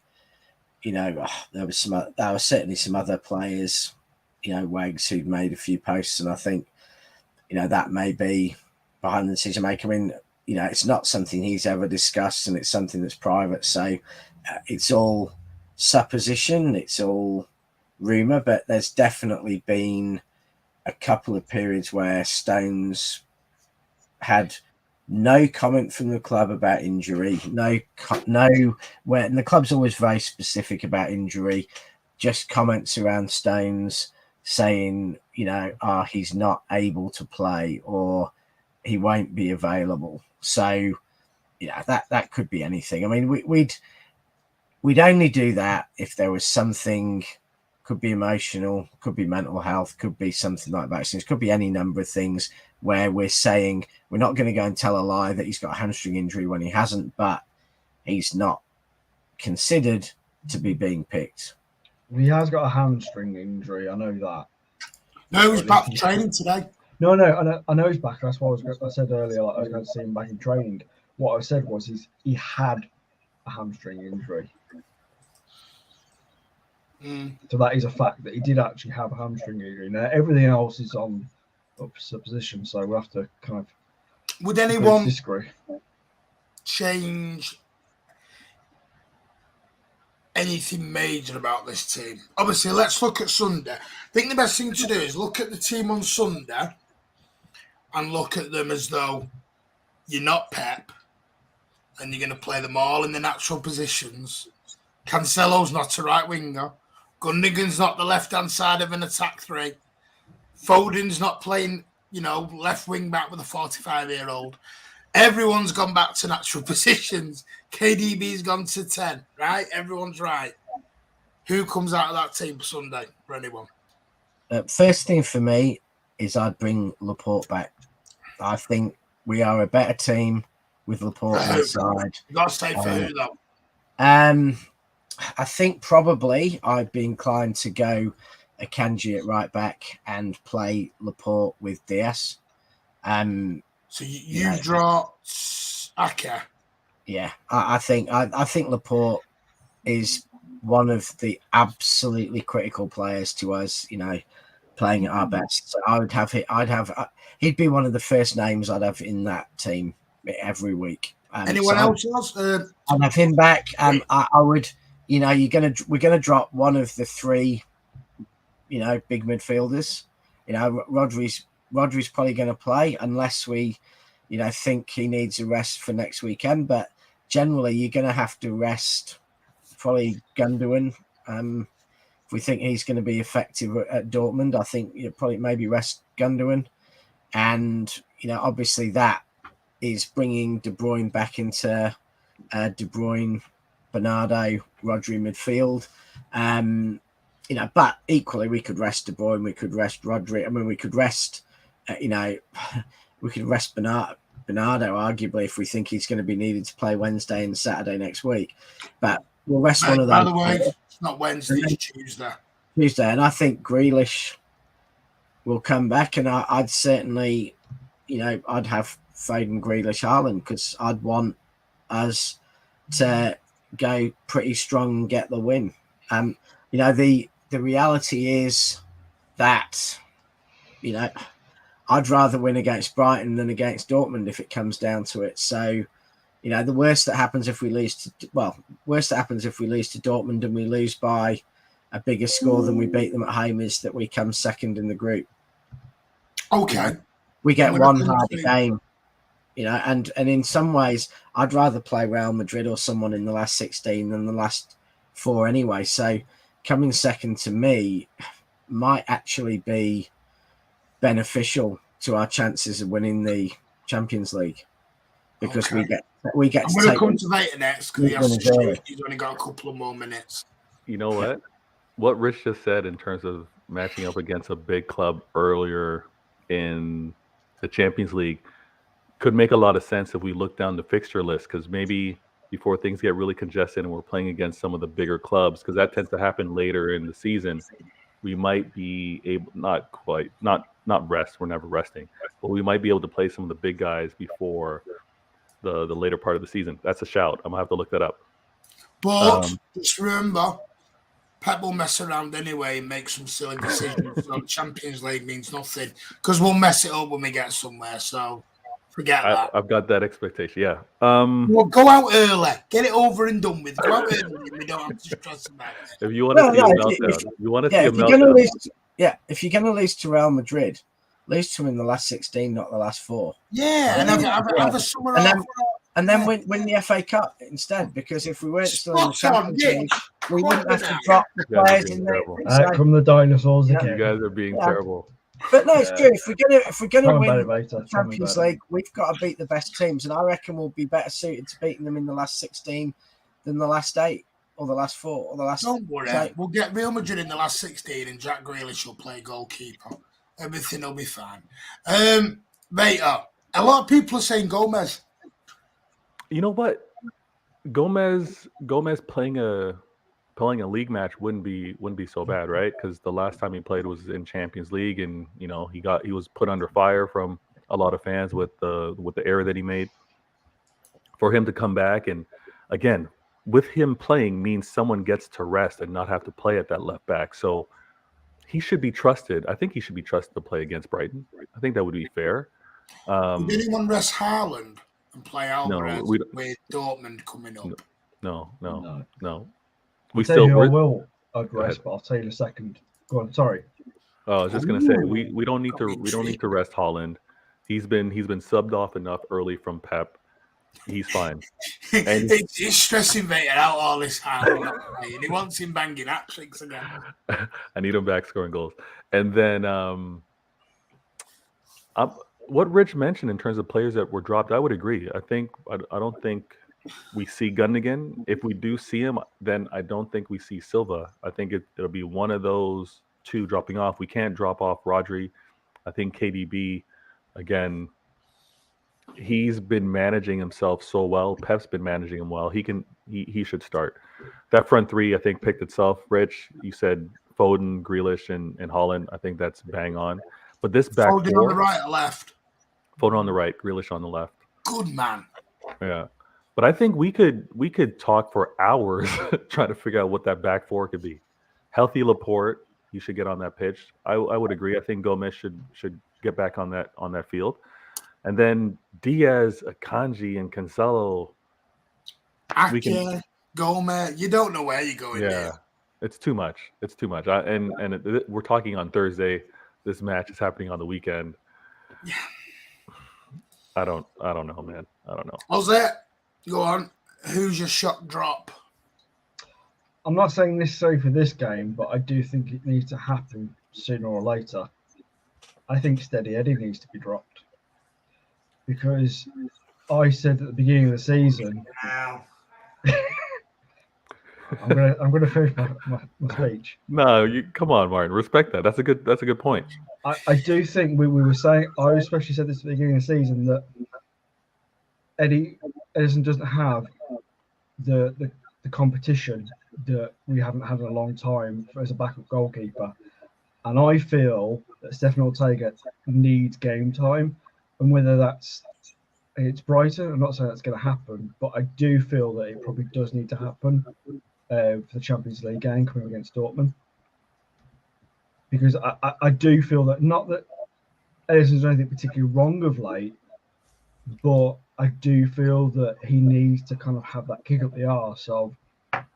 there was certainly some other players, Wags, who'd made a few posts, and I think, that may be behind the decision maker. I mean, it's not something he's ever discussed, and it's something that's private. So it's all supposition, it's all rumour, but there's definitely been a couple of periods where Stones had no comment from the club about injury, where, and the club's always very specific about injury, just comments around Stones saying, he's not able to play or he won't be available. So, that could be anything. I mean, we'd only do that if there was something, could be emotional, could be mental health, could be something like vaccines, could be any number of things where we're saying we're not going to go and tell a lie that he's got a hamstring injury when he hasn't, but he's not considered to be being picked. He has got a hamstring injury. I know that. No, he was back for training today. No, I know he's back. That's what I said earlier. Like, I was going to see him back in training. What I said was he had a hamstring injury. So that is a fact that he did actually have a hamstring injury. Now everything else is on supposition, so we'll have to kind of. Would anyone disagree? Change anything major about this team? Obviously, let's look at Sunday. I think the best thing to do is look at the team on Sunday and look at them as though you're not Pep and you're going to play them all in the natural positions. Cancelo's not a right winger. Gundogan's not the left-hand side of an attack three. Foden's not playing, left wing back with a 45-year-old. Everyone's gone back to natural positions. KDB's gone to 10, right? Everyone's right. Who comes out of that team for Sunday for anyone? First thing for me is I'd bring Laporte back. I think we are a better team with Laporte on the side. You've got to stay for who, though? I think probably I'd be inclined to go Akanji at right back and play Laporte with Diaz. So you dropped Ake. Yeah, I think Laporte is one of the absolutely critical players to us. Playing at our best. So he'd be one of the first names I'd have in that team every week. Anyone else? I'd have him back. I would. We're gonna drop one of the three, big midfielders. Rodri's probably going to play unless we, think he needs a rest for next weekend. But generally, you're going to have to rest probably Gundogan. If we think he's going to be effective at Dortmund, I think you probably maybe rest Gundogan. And obviously that is bringing De Bruyne back into De Bruyne, Bernardo, Rodri midfield. But equally we could rest De Bruyne, we could rest Rodri. I mean, we could rest, we could rest Bernardo arguably if we think he's going to be needed to play Wednesday and Saturday next week. But we'll rest one of those. By the way, it's not Wednesday, it's Tuesday. And I think Grealish will come back, and I'd certainly, I'd have Foden, Grealish, Haaland, because I'd want us to go pretty strong and get the win. The reality is that, I'd rather win against Brighton than against Dortmund if it comes down to it. So, the worst that happens if we lose to Dortmund and we lose by a bigger score than we beat them at home is that we come second in the group. Okay. We get one harder game, and in some ways I'd rather play Real Madrid or someone in the last 16 than the last 4 anyway. So coming second to me might actually be beneficial to our chances of winning the Champions League because we get I'm going to come to Vader next because he's only got a couple of more minutes. You know what? What Rich just said in terms of matching up against a big club earlier in the Champions League could make a lot of sense if we look down the fixture list, because maybe before things get really congested and we're playing against some of the bigger clubs, because that tends to happen later in the season, we might be able, not not rest. We're never resting, but we might be able to play some of the big guys before the later part of the season. That's a shout. I'm gonna have to look that up. But just remember, Pep will mess around anyway and make some silly decisions. So Champions League means nothing because we'll mess it up when we get somewhere. So forget that. I've got that expectation. Yeah. Well, go out early, get it over and done with. Go out early, we don't have to stress about it. If you want to see a meltdown, you want to see a meltdown. If you're going to lose to Real Madrid, lose to them in the last 16, not the last 4. Yeah, and have a summer off. And then win the FA Cup instead, because if we weren't still in the Champions League, we wouldn't have to drop the players in there. Out come the dinosaurs again. You guys are being terrible. But no, it's true. If we're gonna win the Champions League, we've got to beat the best teams, and I reckon we'll be better suited to beating them in the last 16 than the last 8 or the last 4 or the last. Don't worry, we'll get Real Madrid in the last 16, and Jack Grealish will play goalkeeper. Everything will be fine. Mate, a lot of people are saying Gomez. You know what? Gomez playing a league match wouldn't be so bad, right? Because the last time he played was in Champions League, and you know he was put under fire from a lot of fans with the error that he made. For him to come back, and again with him playing means someone gets to rest and not have to play at that left back. So he should be trusted. I think he should be trusted to play against Brighton. I think that would be fair. Did anyone rest Haaland and play Alvarez with Dortmund coming up? No. We still will rest, but I'll tell you in a second. Go on, sorry. Oh, I was just gonna say we don't need to rest Haaland. He's been subbed off enough early from Pep. He's fine. And it's stressing Vader out all this Haaland, and he wants him banging hat tricks again. I need him back scoring goals. And then what Rich mentioned in terms of players that were dropped, I would agree. I don't think we see Gundogan. If we do see him, then I don't think we see Silva. I think it'll be one of those two dropping off. We can't drop off Rodri. I think KDB, again, he's been managing himself so well. Pep's been managing him well. He should start. That front three, I think, picked itself. Rich, you said Foden, Grealish, and Haaland. I think that's bang on. But this back Foden four, on the right or left? Foden on the right, Grealish on the left. Good man. Yeah. But I think we could talk for hours trying to figure out what that back four could be. Healthy Laporte, he should get on that pitch. I would agree. I think Gomez should get back on that field. And then Diaz, Akanji, and Cancelo. Ake, Gomez. You don't know where you're going. Yeah, it's too much. It's too much. We're talking on Thursday. This match is happening on the weekend. Yeah. I don't know, man. I don't know. Jose, go on. Who's your shot drop? I'm not saying necessarily for this game, but I do think it needs to happen sooner or later. I think Steady Eddie needs to be dropped. Because I said at the beginning of the season, I'm gonna finish my speech. No, you come on, Martin. Respect that. That's a good point. I do think we were saying, I especially said this at the beginning of the season, that Edison doesn't have the competition that we haven't had in a long time as a backup goalkeeper. And I feel that Stefan Ortega needs game time. And whether it's Brighton, I'm not saying that's going to happen, but I do feel that it probably does need to happen for the Champions League game coming against Dortmund. Because I do feel that, not that Edison's done anything particularly wrong of late, but I do feel that he needs to kind of have that kick up the arse of,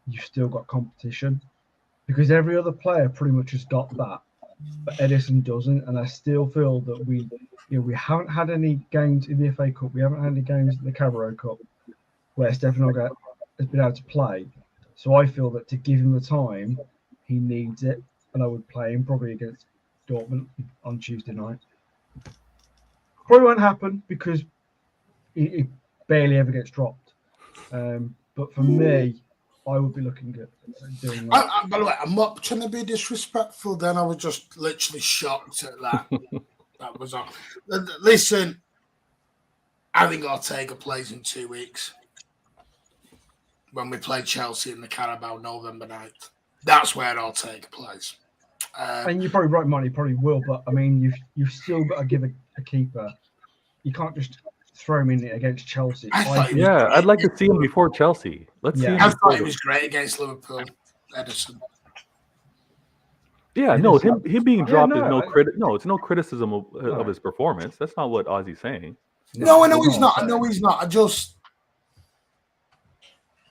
you've still got competition. Because every other player pretty much has got that, but Edison doesn't. And I still feel that we haven't had any games in the FA Cup. We haven't had any games in the Carabao Cup where Stefan Ortega has been able to play. So I feel that to give him the time, he needs it. And I would play him probably against Dortmund on Tuesday night. Probably won't happen because he barely ever gets dropped. But for me, I would be looking at doing that. By the way, I'm not trying to be disrespectful. Then I was just literally shocked at that. That was all. Listen, I think Ortega plays in 2 weeks when we play Chelsea in the Carabao November 9th. That's where Ortega plays. And you're probably right, Monty. Probably will, but I mean, you've still got to give a keeper. You can't just throw him in it against Chelsea. Yeah, I'd like to see him before Chelsea. Let's see him. I thought he was great against Liverpool, Edison. Yeah, no, him being dropped is it's no criticism of his performance. That's not what Ozzy's saying. No, I know he's not. I know he's not. I just,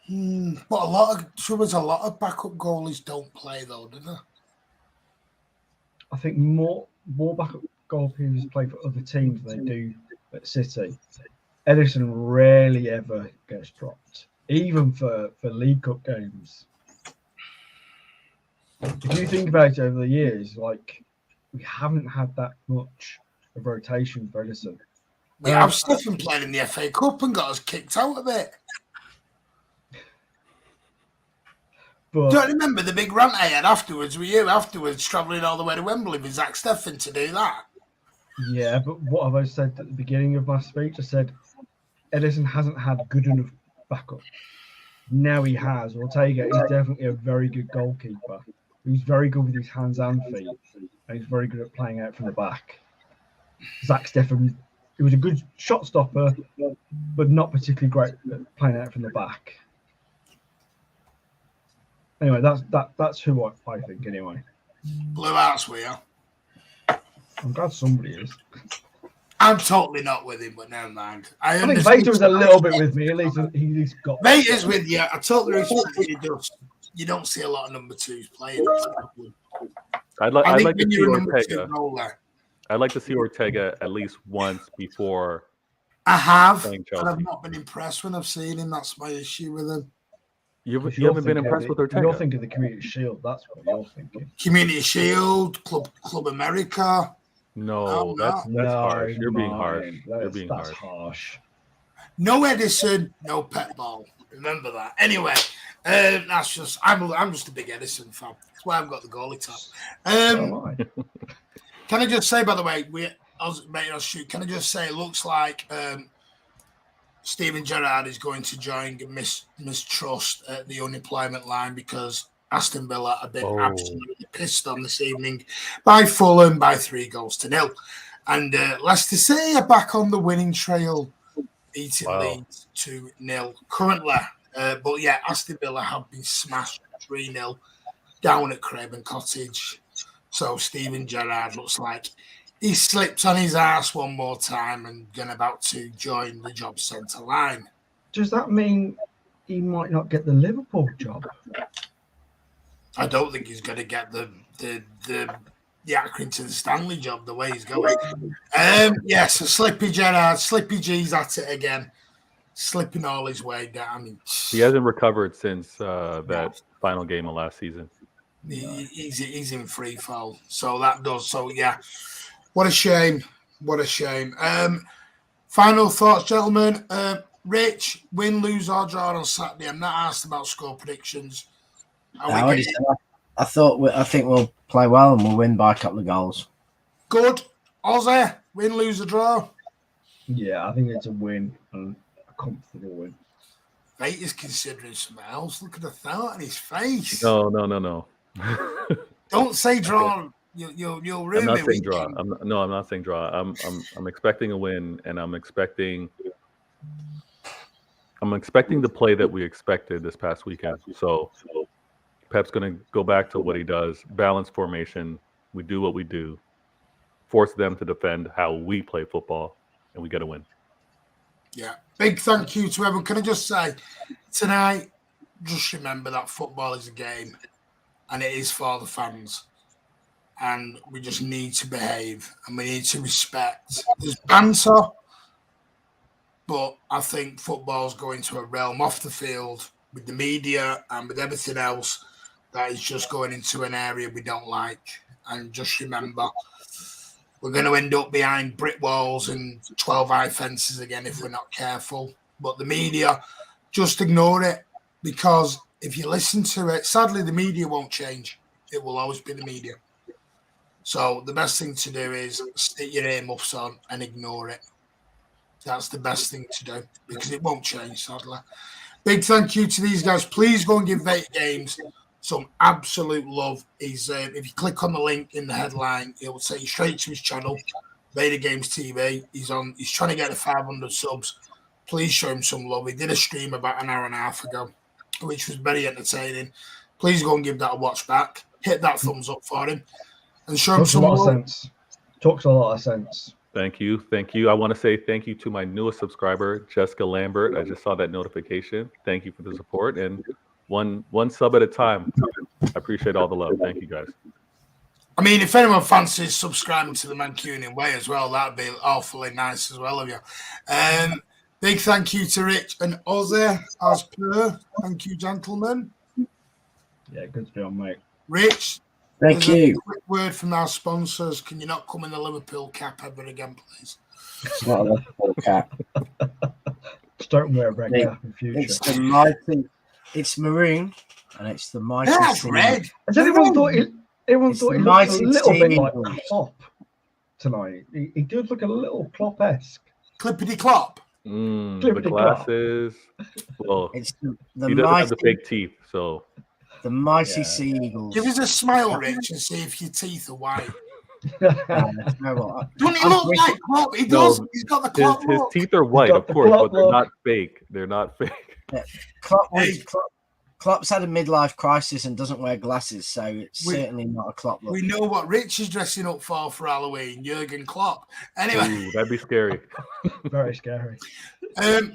but a lot of backup goalies don't play though, do they? I think more backup goalkeepers play for other teams than they do at City. Edison rarely ever gets dropped, even for League Cup games. If you think about it over the years, like, we haven't had that much of rotation for Edison. We have Stephen played in the FA Cup and got us kicked out of it. But, do you remember the big rant I had afterwards? Were you travelling all the way to Wembley with Zach Steffen to do that? Yeah, but what have I said at the beginning of my speech? I said Edison hasn't had good enough backup. Now he has. Ortega is definitely a very good goalkeeper. He's very good with his hands and feet, and he's very good at playing out from the back. Zach Steffen, he was a good shot stopper, but not particularly great at playing out from the back. Anyway, that's who I think. Anyway, Blue Hearts, we are. I'm glad somebody is. I'm totally not with him, but never mind. I think Vader was a little bit with me. At least he's got. Vader's with you. I totally respect he does. You don't see a lot of number twos playing. I'd like to see Ortega. I'd like to see Ortega at least once before. I have, and I've not been impressed when I've seen him. That's my issue with him. You haven't been impressed with Ortega? You're thinking the Community Shield. That's what you're thinking. Community Shield, Club America. No, that's harsh. You're being harsh. That's harsh. No Edison, no pet ball. Remember that. Anyway, that's just I'm just a big Edison fan. That's why I've got the goalie top. Can I just say, by the way, can I just say it looks like Steven Gerrard is going to join mistrust at the unemployment line because Aston Villa have been absolutely pissed on this evening by Fulham by 3-0. And Leicester City are back on the winning trail, beating Leeds 2-0 currently. But yeah, Aston Villa have been smashed 3-0 down at Craven Cottage. So Steven Gerrard looks like he slipped on his ass one more time and going about to join the job centre line. Does that mean he might not get the Liverpool job? I don't think he's going to get the Accrington Stanley job the way he's going. Yes, a Slippy Gerrard, Slippy G's at it again, slipping all his way down. I mean, he hasn't recovered since that final game of last season. He's in free fall, so that does. So yeah, what a shame. What a shame. Final thoughts, gentlemen. Rich, win, lose, or draw on Saturday. I'm not asked about score predictions. I think we'll play well and we'll win by a couple of goals. Good. Ozzy, win, lose, or draw? Yeah, I think it's a win and a comfortable win. Mate is considering something else. Look at the thought on his face. No. Don't say draw. You'll ruin I'm me. not saying draw. I'm not saying draw. I'm expecting a win, and I'm expecting the play that we expected this past weekend. So Pep's going to go back to what he does: balanced formation. We do what we do, force them to defend how we play football, and we get a win. Yeah. Big thank you to everyone. Can I just say, tonight, just remember that football is a game, and it is for the fans. And we just need to behave, and we need to respect. There's banter, but I think football's going to a realm off the field with the media and with everything else that is just going into an area we don't like. And just remember, we're going to end up behind brick walls and 12-high fences again if we're not careful. But the media, just ignore it, because if you listen to it, sadly, the media won't change. It will always be the media. So the best thing to do is stick your earmuffs on and ignore it. That's the best thing to do, because it won't change, sadly. Big thank you to these guys. Please go and give Vate Games some absolute love. He's if you click on the link in the headline, it will take you straight to his channel, Vader Games TV. He's trying to get to 500 subs. Please show him some love. He did a stream about an hour and a half ago, which was very entertaining. Please go and give that a watch back. Hit that thumbs up for him and show him some love. Sense. Talks a lot of sense. Thank you. Thank you. I want to say thank you to my newest subscriber, Jessica Lambert. I just saw that notification. Thank you for the support. And one sub at a time. I appreciate all the love. Thank you, guys. I mean, if anyone fancies subscribing to the Mancunian way as well, that'd be awfully nice as well of you. Big thank you to Rich and Ozzy as per. Thank you, gentlemen. Yeah, good to be on, mate. Rich, Thank you. A quick word from our sponsors. Can you not come in the Liverpool cap ever again, please? It's not a Liverpool cap. Just don't wear a red cap in future. It's the mighty. It's maroon, and it's the mighty. That's red. Has anyone thought he looked a little bit like Eagles. Klopp tonight? He does look a little Klopp-esque. Clippity clop. The glasses. Well, It's he the doesn't have the mighty. fake teeth, so The mighty Sea Eagles. Give us a smile, Rich, and see if your teeth are white. You know what? Don't he look like Klopp? He does. He's got the Klopp his look. teeth are white, got of the course, Klopp but they're look. not fake. They're not fake. Klopp's had a midlife crisis and doesn't wear glasses, so it's certainly not a Klopp look. We know what Rich is dressing up for Halloween. Jurgen Klopp. Anyway. Ooh, that'd be scary. Very scary.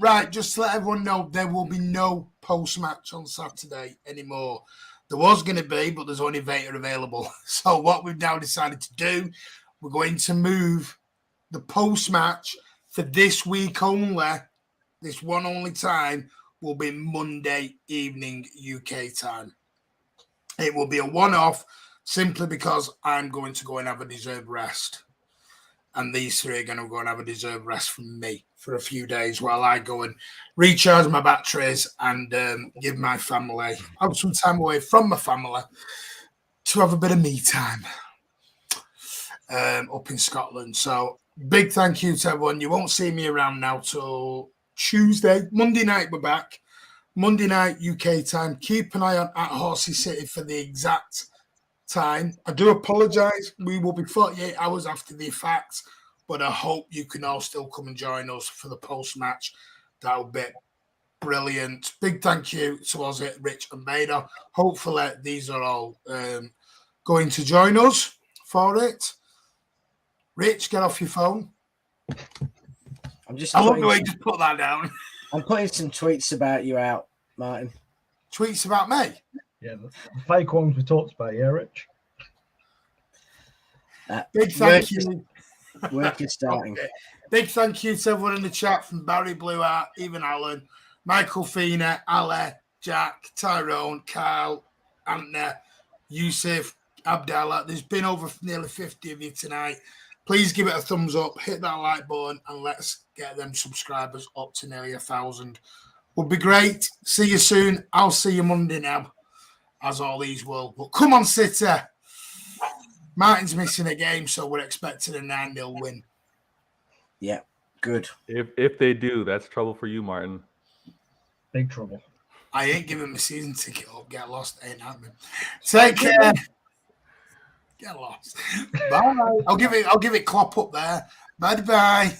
Right, just to let everyone know, there will be no post-match on Saturday anymore. There was going to be, but there's only Vader available. So what we've now decided to do, we're going to move the post-match for this week only. This one only time will be Monday evening UK time. It will be a one-off simply because I'm going to go and have a deserved rest. And these three are going to go and have a deserved rest from me for a few days while I go and recharge my batteries and give my family, have some time away from my family to have a bit of me time up in Scotland. So big thank you to everyone. You won't see me around now till Tuesday. Monday night we're back. Monday night UK time. Keep an eye on at Horsey City for the exact time. I do apologise. We will be 48 hours after the fact, but I hope you can all still come and join us for the post-match. That would be brilliant. Big thank you to Ozzy, Rich and Vader. Hopefully these are all going to join us for it. Rich, get off your phone. I love the way you just put that down. I'm putting some tweets about you out, Martin. Tweets about me? Yeah, the fake ones we talked about, yeah, Rich? Big thank you. Work is starting. Okay. Big thank you to everyone in the chat from Barry Blue Art, Even Allen, Michael Fina, Ale, Jack, Tyrone, Carl, Antner, Yusuf, Abdallah. There's been over nearly 50 of you tonight. Please give it a thumbs up, hit that like button, and let's get them subscribers up to nearly 1,000. Would be great. See you soon. I'll see you Monday now, as all these will. But come on, City. Martin's missing a game, so we're expecting a 9-0 win. Yeah, good. If they do, that's trouble for you, Martin. Big trouble. I ain't giving my season ticket up. Get lost. Ain't happening. Take care. Get lost. Bye. I'll give it Klopp up there. Bye bye.